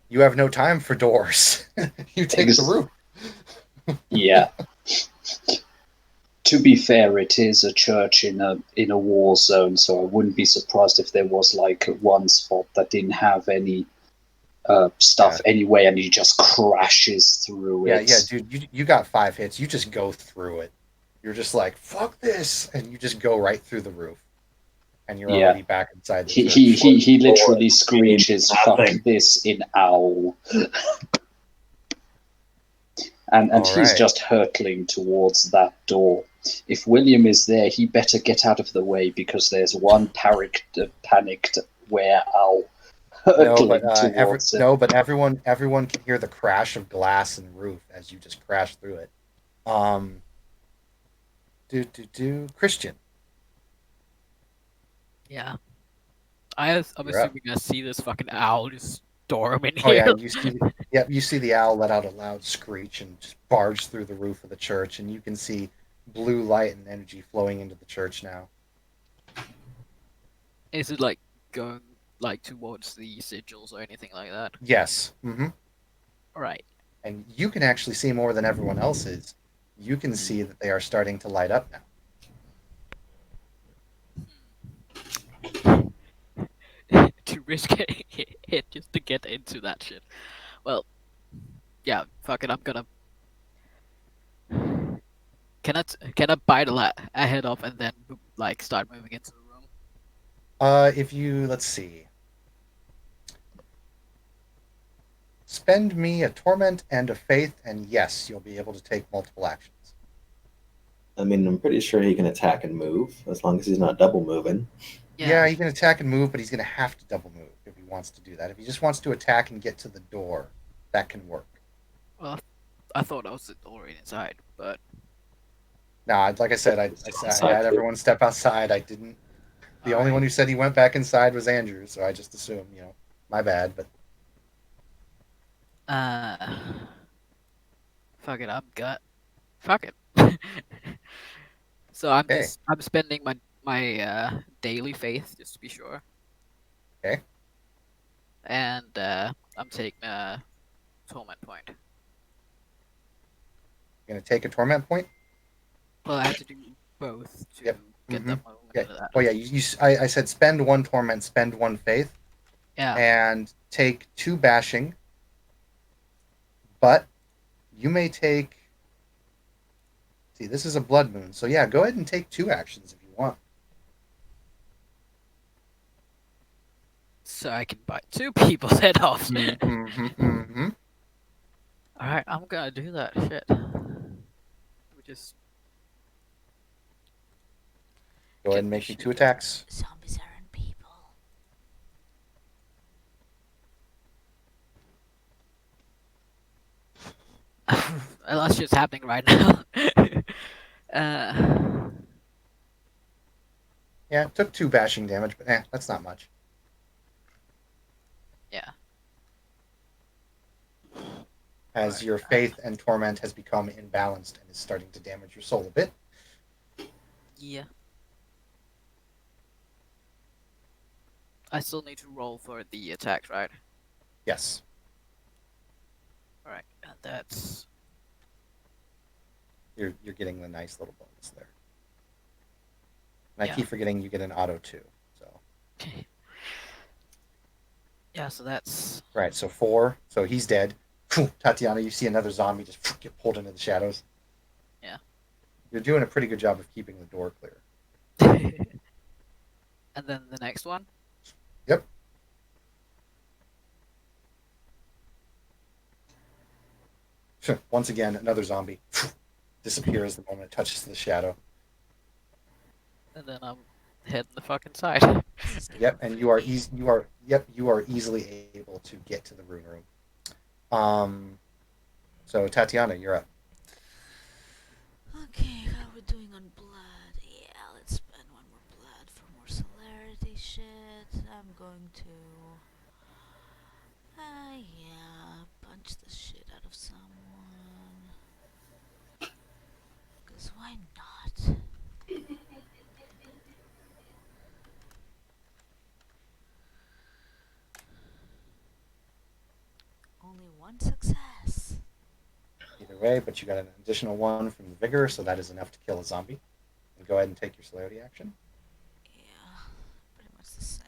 you have no time for doors. You take the roof. Yeah. To be fair, it is a church in a war zone, so I wouldn't be surprised if there was like one spot that didn't have any stuff anyway, and he just crashes through it. Yeah, dude, you got 5 hits. You just go through it. You're just like, fuck this, and you just go right through the roof, and you're Yeah. already back inside the He church. he literally screeches nothing. "fuck this" in owl, and All he's right. just hurtling towards that door. If William is there, he better get out of the way because there's one panicked were owl No, but hurtling towards him. everyone can hear the crash of glass and roof as you just crash through it. Um, Christian, Yeah. I'm you're up. assuming I see this fucking owl just storm in Oh here. yeah, and you see the owl let out a loud screech and just barge through the roof of the church, and you can see blue light and energy flowing into the church now. Is it like going like towards the sigils or anything like that? Yes. Mm-hmm. Right. And you can actually see more than everyone else is. You can see that they are starting to light up now. To risk getting hit just to get into that shit. Well, yeah, fuck it, I'm gonna. Can I bite a head off and then like start moving into the room? If you let's see, spend me a torment and a faith, and yes, you'll be able to take multiple actions. I mean, I'm pretty sure he can attack and move as long as he's not double moving. Yeah, he can attack and move, but he's going to have to double move if he wants to do that. If he just wants to attack and get to the door, that can work. Well, I thought I was already inside, but Nah, like I said, I had everyone step outside. I didn't. The only one who said he went back inside was Andrew, so I just assumed, my bad. But fuck it, fuck it. So okay, I'm spending my daily faith just to be sure. okay, And I'm taking a torment point. you're gonna take a torment point. Well, I have to do both to Yep. get Mhm. them Yeah. into that. Oh yeah, I said spend one torment, spend one faith, Yeah. and take 2 bashing. But you may take. See, this is a blood moon, so yeah, go ahead and take 2 actions if you want. So I can bite 2 people's head off. Mm-hmm. Alright, I'm gonna do that shit. We just Go ahead and make me 2 attacks. Zombies aren't people. a lot of shit's happening right now. uh Yeah, it took 2 bashing damage, but that's not much. yeah. As your faith and torment has become imbalanced and is starting to damage your soul a bit. Yeah. I still need to roll for the attacks, right? Yes. Alright, and that's You're getting the nice little bonus there. And Yeah. I keep forgetting you get an auto too. So yeah, so that's right, so 4. So he's dead. Tatiana, you see another zombie just get pulled into the shadows. Yeah. You're doing a pretty good job of keeping the door clear. And then the next one. Yep. Once again, another zombie disappears the moment it touches the shadow. And then I'm heading the fuck inside. This is getting Yep, and you are freaky. you are easily able to get to the rune room. So Tatiana, you're up. Okay, how are we doing on blood? Yeah, let's spend one more blood for more celerity shit. I'm going to. Yeah, punch the shit out of someone. Because why not? Only one success. Either way, but you got an additional one from the vigor, so that is enough to kill a zombie. And go ahead and take your celerity action. Yeah, pretty much the same.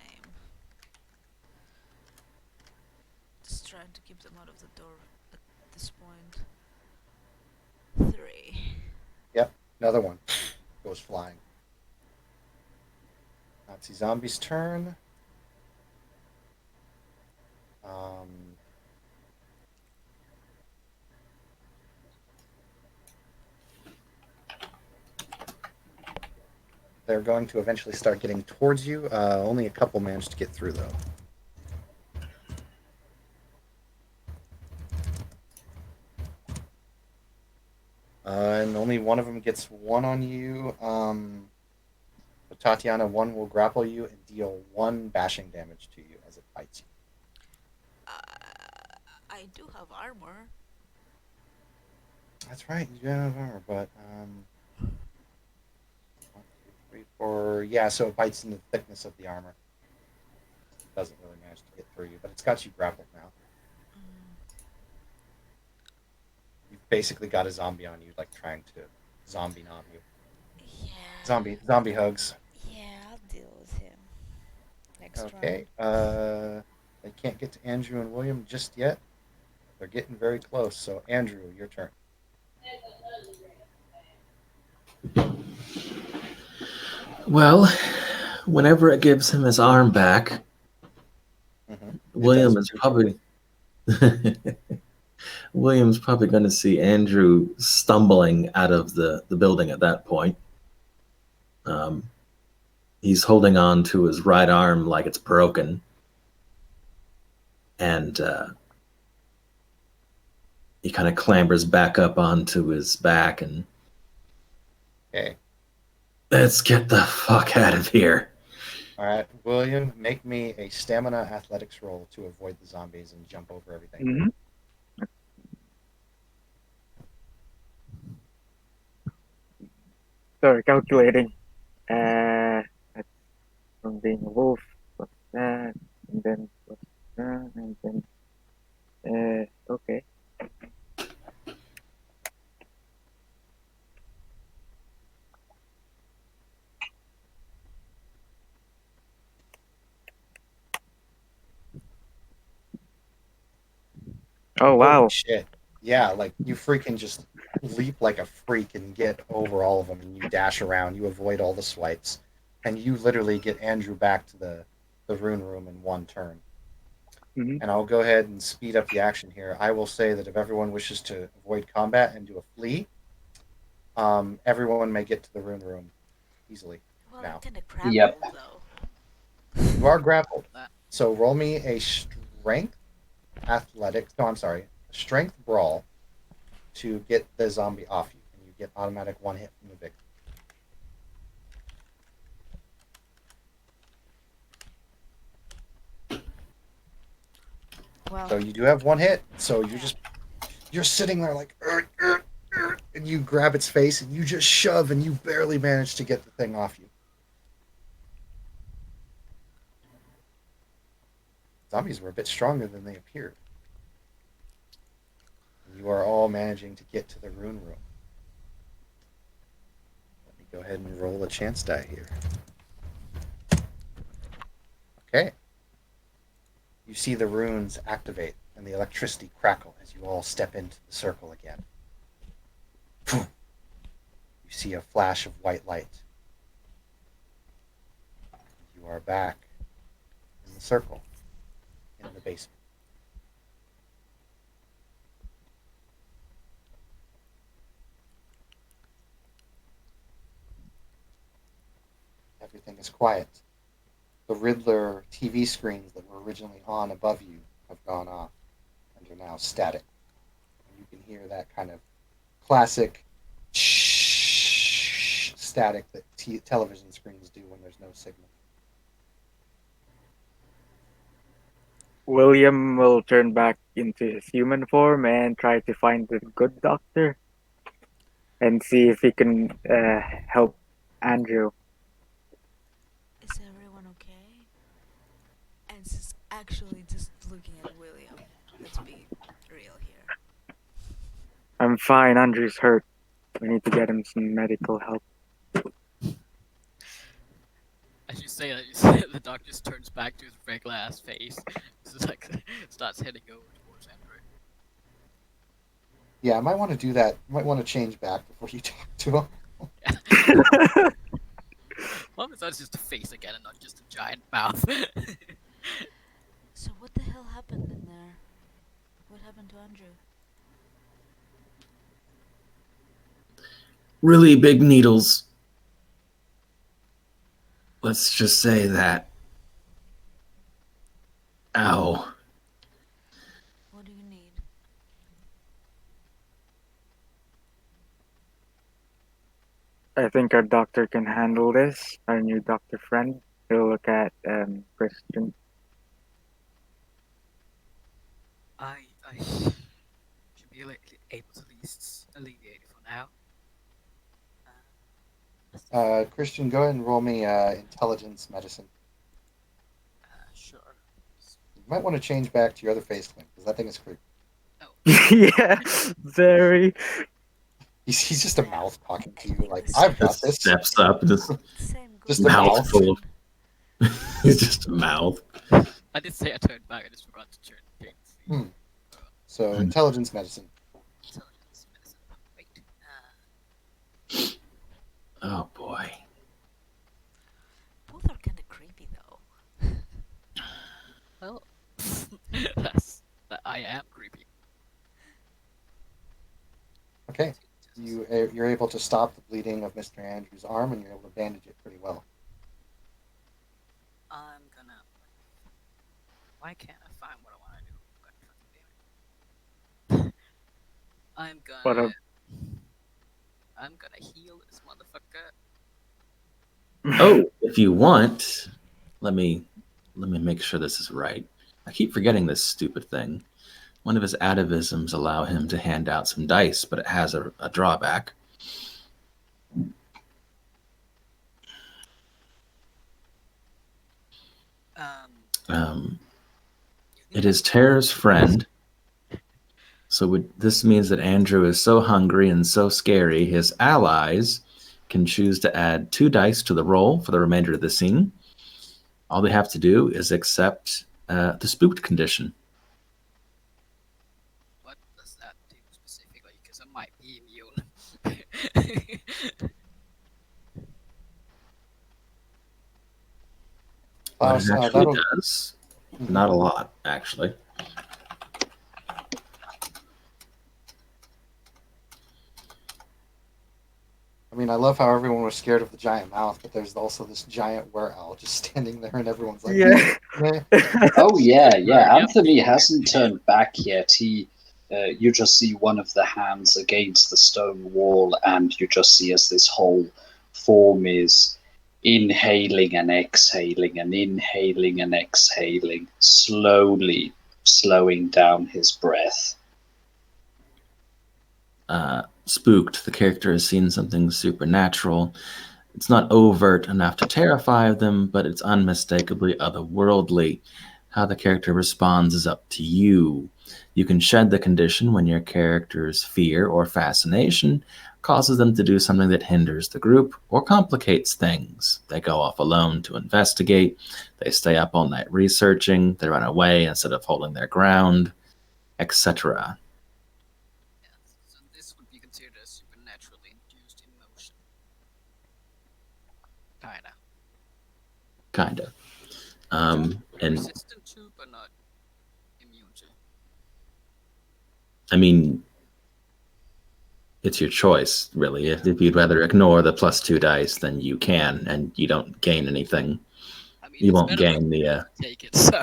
Just trying to keep them out of the door at this point. 3. Another one goes flying. Nazi zombie's turn. They're going to eventually start getting towards you. Only a couple managed to get through, though. And only one of them gets one on you. But Tatiana, one will grapple you and deal 1 bashing damage to you as it bites you. I do have armor. That's right, you do have armor, but 1, 2, 3, 4. Yeah, so it bites into the thickness of the armor. Doesn't really manage to get through you, but it's got you grappled now. You've basically got a zombie on you, like trying to zombie nom you. Yeah. Zombie hugs. Yeah, I'll deal with him. Next Okay. round. They can't get to Andrew and William just yet. They're getting very close. So Andrew, your turn. Well, whenever it gives him his arm back, William is probably William's probably going to see Andrew stumbling out of the building at that point. He's holding on to his right arm like it's broken. And he kind of clambers back up onto his back and Okay. Let's get the fuck out of here. All right, William, make me a stamina athletics roll to avoid the zombies and jump over everything. Mm-hmm. Sorry, calculating. That's from being a wolf, plus that, and then plus that, and then, okay. Oh, wow. Holy shit. Yeah, like you freaking just leap like a freak and get over all of them, and you dash around, you avoid all the swipes, and you literally get Andrew back to the rune room in 1 turn. Mm-hmm. And I'll go ahead and speed up the action here. I will say that if everyone wishes to avoid combat and do a flee, everyone may get to the rune room easily. Well, now. I'm kind of grappled Yep. though. You are grappled. So roll me a strength athletics. No, I'm sorry. A strength brawl to get the zombie off you. And you get automatic 1 hit from the victim. Well, So you do have 1 hit. So you're sitting there like, and you grab its face and you just shove and you barely manage to get the thing off you. Zombies were a bit stronger than they appeared. You are all managing to get to the rune room. Let me go ahead and roll a chance die here. Okay. You see the runes activate and the electricity crackle as you all step into the circle again. You see a flash of white light. You are back in the circle in the basement. Everything is quiet. The Riddler TV screens that were originally on above you have gone off and are now static. And you can hear that kind of classic static that television screens do when there's no signal. William will turn back into his human form and try to find the good doctor and see if he can help Andrew. Is everyone okay? And she's actually just looking at William. Let's be real here. I'm fine. Andrew's hurt. We need to get him some medical help. As you say that, the dog just turns back to his regular ass face. Just like starts heading over towards Andrew. Yeah, I might want to do that. Might want to change back before you talk to him. Well, that's just a face again and not just a giant mouth. So what the hell happened in there? What happened to Andrew? Really big needles. Let's just say that. Ow. What do you need? I think our doctor can handle this. Our new doctor friend. He'll look at Christian. I should be able to at least alleviate it for now. Christian, go ahead and roll me intelligence medicine. Sure. You might want to change back to your other face, Clint, because that thing is creepy. Yeah, very. He's just a mouth talking to you like, I've got this. Steps up, just Same Just goes a for mouth Jason. full of. He's just a mouth. I did say I turned back. I just forgot to turn things. So intelligence medicine. Intelligence medicine. Wait. Oh boy. Both are kind of creepy though. Well, I am creepy. Okay. You're able to stop the bleeding of Mr. Andrews' arm, and you're able to bandage it pretty well. I'm gonna. Why can't I find what I want to do? God fucking damn it. What a- I'm gonna heal this motherfucker. Oh, if you want, let me make sure this is right. I keep forgetting this stupid thing. One of his atavisms allow him to hand out some dice, but it has a drawback. It is Terror's friend. So this means that Andrew is so hungry and so scary, his allies can choose to add 2 dice to the roll for the remainder of the scene. All they have to do is accept the spooked condition. What does that do specifically? Because I might be immune. What it actually that'll- does, not a lot, actually. I mean, I love how everyone was scared of the giant mouth, but there's also this giant were-owl just standing there, and everyone's like, Yeah. "Meh." Oh yeah, yeah. Yep. Anthony hasn't turned back yet. You just see one of the hands against the stone wall, and you just see as this whole form is inhaling and exhaling, and inhaling and exhaling, slowly slowing down his breath. Spooked, the character has seen something supernatural. It's not overt enough to terrify them, but it's unmistakably otherworldly. How the character responds is up to you. You can shed the condition when your character's fear or fascination causes them to do something that hinders the group or complicates things. They go off alone to investigate. They stay up all night researching. They run away instead of holding their ground. etc. Yeah. So this would be considered a supernaturally induced emotion. Kinda. Kind of. And Resistant to, but not immune to. I mean, it's your choice, really. If you'd rather ignore the +2 dice, then you can, and you don't gain anything. I mean, You it's won't better gain the. than take it, so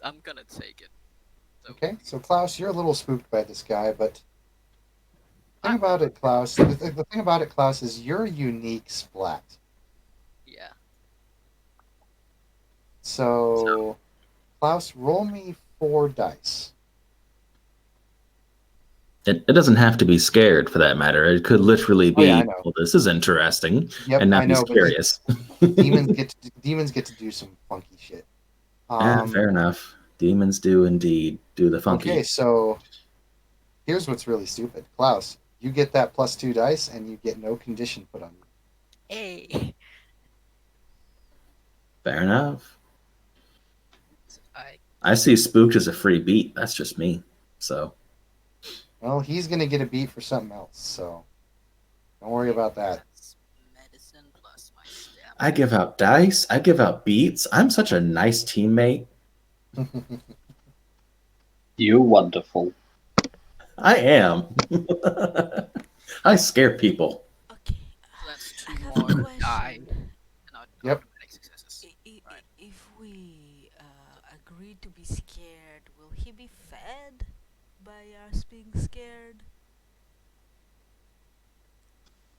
I'm gonna take it. So Okay, so Klaus, you're a little spooked by this guy, but the thing I'm about it, Klaus, the thing about it, Klaus, is you're a unique splat. yeah. So, Klaus, roll me 4 dice. It doesn't have to be scared, for that matter. It could literally be, Oh, yeah, I know. well, this is interesting, Yep, and not I be know, but curious. demons get to do some funky shit. Fair enough. Demons do indeed do the funky. Okay, so here's what's really stupid, Klaus. You get that +2 dice, and you get no condition put on you. Hey. Fair enough. I I see spooked as a free beat. That's just me. So Well, he's gonna get a beat for something else, so don't worry about that. That's medicine plus my stamina. I give out dice. I give out beats. I'm such a nice teammate. You're wonderful. I am. I scare people. Okay, So that's I 2 have a more die, question. not Yep. automatic successes. Right. If we agree to be scared, will he be fed by us being scared?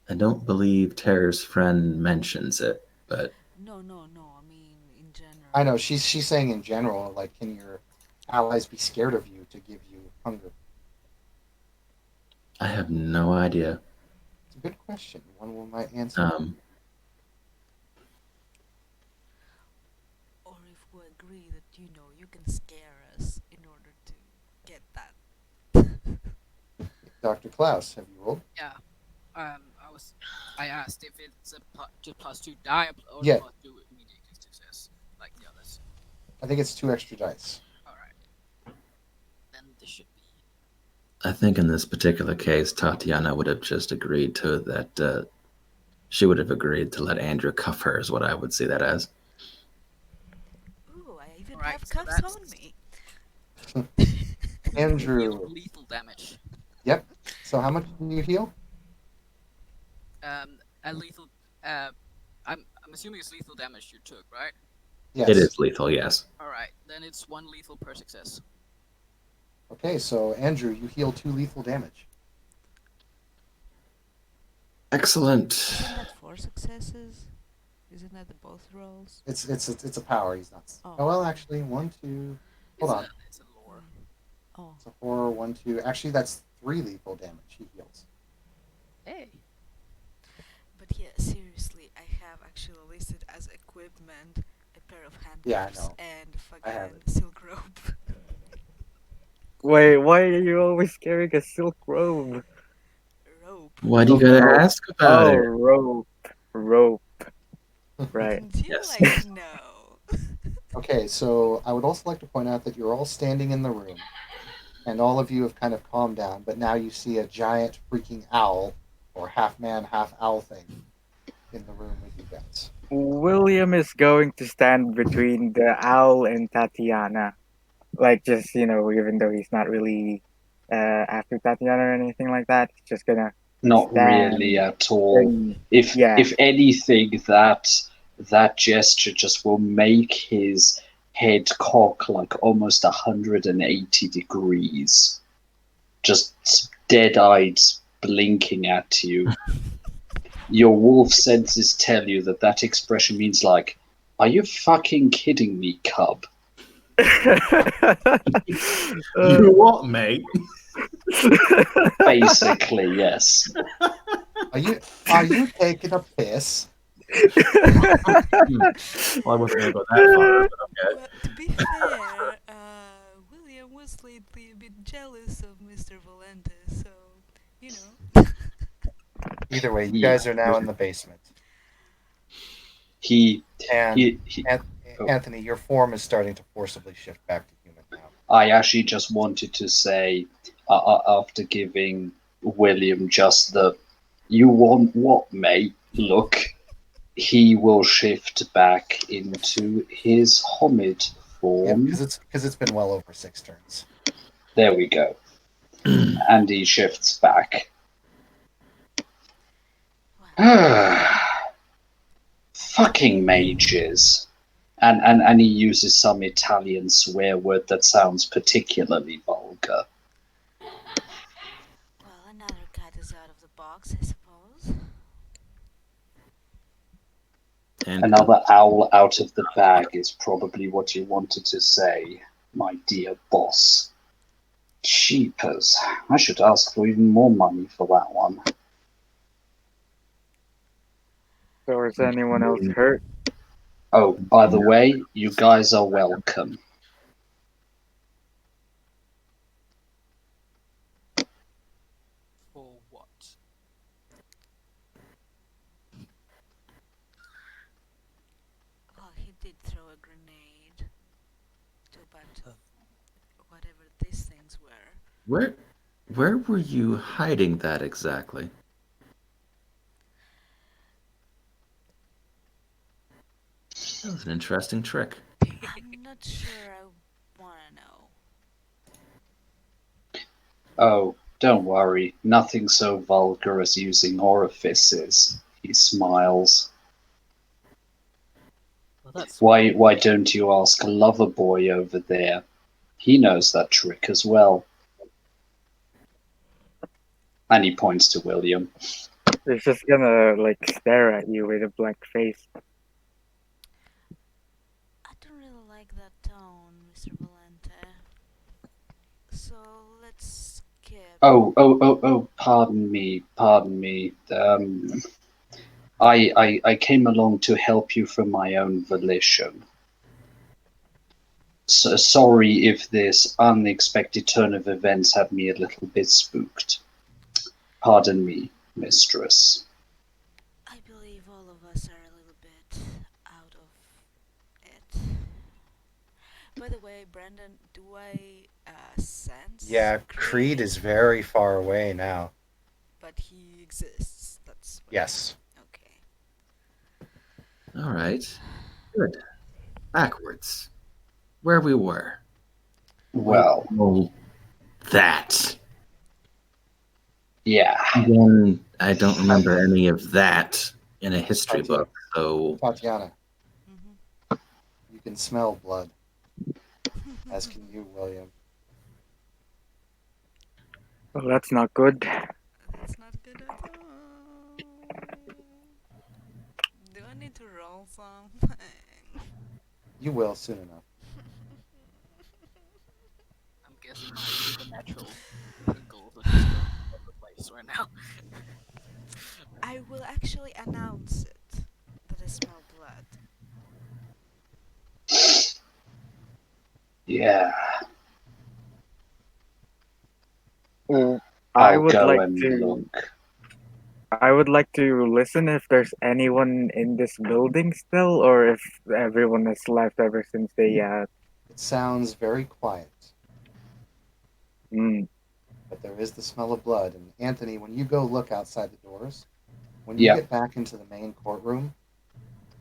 I don't believe Terra's friend mentions it, but No. I mean, in general. I know she's saying in general, like, can your allies be scared of you to give you hunger? I have no idea. It's a good question. One we might answer. Or if we agree that you can scare us in order to get that. Dr. Klaus, have you rolled? Yeah. I asked if it's a just +2 die or Yeah. +2 immediate success, like the others. I think it's 2 extra dice. All right. Then this should be. I think in this particular case, Tatiana would have just agreed to that. She would have agreed to let Andrew cuff her, is what I would see that as. Ooh, I even Alright, have so cuffs that's- on me. Andrew. Deal lethal damage. Yep. So how much do you heal? A lethal. I'm assuming it's lethal damage you took, right? Yes. It is lethal, yes. All right. Then it's 1 lethal per success. Okay, so Andrew, you heal 2 lethal damage. Excellent. Isn't that 4 successes? Isn't that the both rolls? It's a power. He's not. Oh. Oh well, actually, 1, 2. Hold on. It's a lore. Oh. It's a 4, 1, 2. Actually, that's 3 lethal damage. He heals. Hey. But yeah, seriously, I have actually listed as equipment a pair of handcuffs Yeah, I know. and I have fucking it. silk rope. Wait, why are you always carrying a silk robe? Rope. Why do you gotta Oh, ask about Oh, it? rope. Right. Do you Yes. like know? Okay, so I would also like to point out that you're all standing in the room, and all of you have kind of calmed down, but now you see a giant freaking owl, or half man, half owl thing, in the room with you guys. William is going to stand between the owl and Tatiana. Like, just, even though he's not really after Tatiana or anything like that, he's just gonna Not stand really at all. and, If yeah. if anything, that gesture just will make his head cock like almost 180 degrees, just dead-eyed, blinking at you. Your wolf senses tell you that expression means like, "Are you fucking kidding me, cub?" You what, mate? Basically, yes. Are you taking a piss? Well, I wasn't gonna go that far, but okay. Well, to be fair, William was lately a bit jealous of Mr. Valente, so, you know. Either way, you Yeah. guys are now in the basement. He And he Anthony, your form is starting to forcibly shift back to human now. I actually just wanted to say, after giving William just the "you want what, mate?" look, he will shift back into his Homid Yeah, form. because it's been well over 6 turns. There we go. And he shifts back. Fucking mages. And he uses some Italian swear word that sounds particularly vulgar. Well, another cat is out of the box, I suppose. And Another owl out of the bag is probably what you wanted to say, my dear boss. Cheapers. I should ask for even more money for that one. So is anyone else hurt? Oh, by the way, you guys are welcome. For what? Well, he did throw a grenade to a bunch of whatever these things were. where were you hiding that exactly? That was an interesting trick. I'm not sure I want to know. Oh, don't worry, nothing so vulgar as using orifices. He smiles. Well, that's Why don't you ask Loverboy over there? He knows that trick as well. And he points to William. He's just gonna like stare at you with a blank face. I don't really like that tone, Mr. Valente. So let's skip. Oh, pardon me. I came along to help you from my own volition. So sorry if this unexpected turn of events had me a little bit spooked. Pardon me, mistress. I believe all of us are a little bit out of it. By the way, Brandon, do I sense? Yeah, Creed is very far away now. But he exists. That's what Yes. Okay. All right. Good. Backwards. Where we were. Well, Oh, that. yeah. Again, I don't remember any of that in a history Tatiana. book, so Tatiana, Mm-hmm. you can smell blood, as can you, William. Well, that's not good. That's not good at all. Do I need to roll something? You will soon enough. I'm guessing my supernatural tingles are just going all over the place right now. I will actually announce it that I smell blood. Yeah. I I'll would go like and to. look. I would like to listen if there's anyone in this building still, or if everyone has left ever since they. It sounds very quiet, Mm, but there is the smell of blood. And Anthony, when you go look outside the doors, when you Yeah. get back into the main courtroom,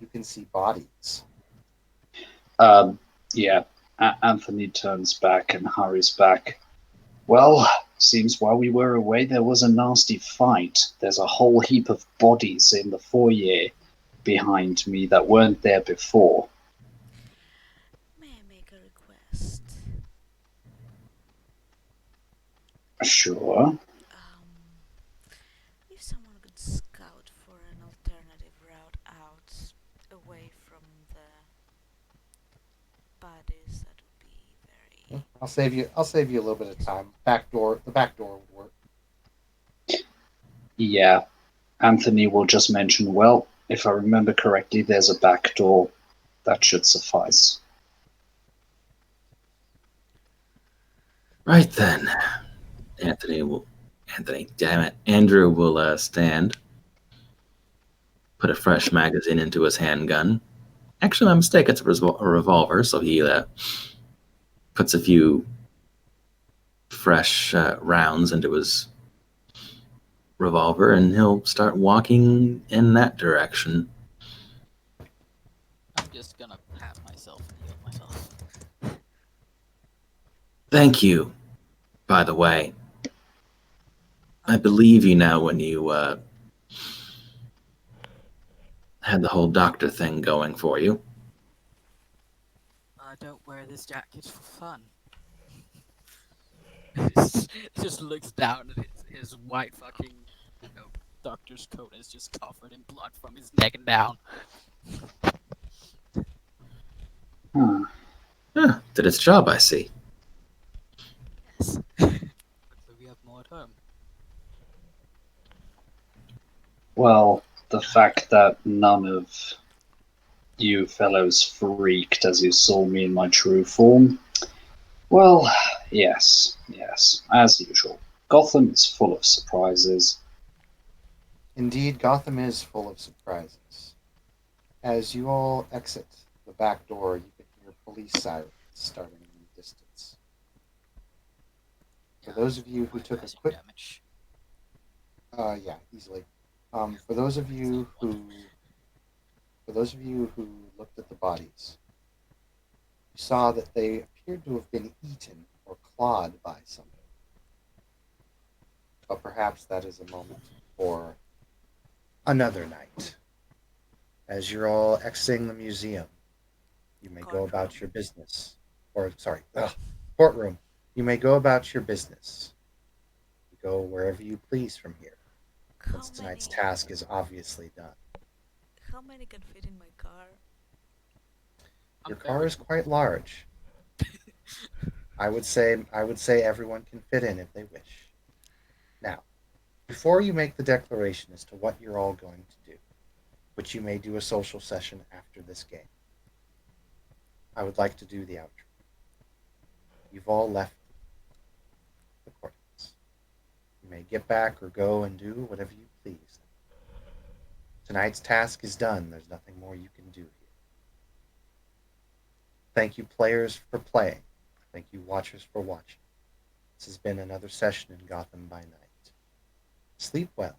you can see bodies. Yeah. Anthony turns back and hurries back. Well, seems while we were away there was a nasty fight. There's a whole heap of bodies in the foyer behind me that weren't there before. May I make a request? Sure. If someone could scout for an alternative route out, away from the bodies, that would be very. I'll save you a little bit of time. The back door would work. Yeah. Anthony will just mention, well, if I remember correctly, there's a back door. That should suffice. right then. Damn it. Andrew will stand, put a fresh magazine into his handgun. Actually, my mistake, it's a revolver, so he puts a few fresh rounds into his revolver, and he'll start walking in that direction. I'm just gonna pat myself and heal myself. Thank you, by the way. I believe you now when you had the whole doctor thing going for you. I don't wear this jacket for fun. Just looks down at his white fucking doctor's coat is just covered in blood from his neck and down. Hmm. Did its job, I see. Yes. Hopefully we have more at home. Well, the fact that none of you fellows freaked as you saw me in my true form, well, yes, as usual. Gotham is full of surprises. Indeed, Gotham is full of surprises. As you all exit the back door, you can hear police sirens starting in the distance. For those of you who Quite took a lasting quick, damage. yeah, easily. For those of you who looked at the bodies, you saw that they appeared to have been eaten or clawed by something. But perhaps that is a moment for another night. As you're all exiting the museum, you may go about your business. Or, sorry, courtroom. You may go about your business. You go wherever you please from here, How once tonight's many? task is obviously done. How many can fit in my car? Your I'm car very is quite large. I would say everyone can fit in if they wish. Now, before you make the declaration as to what you're all going to do, which you may do a social session after this game, I would like to do the outro. You've all left the courthouse. You may get back or go and do whatever you please. Tonight's task is done. There's nothing more you can do here. Thank you, players, for playing. Thank you, watchers, for watching. This has been another session in Gotham by Night. Sleep well.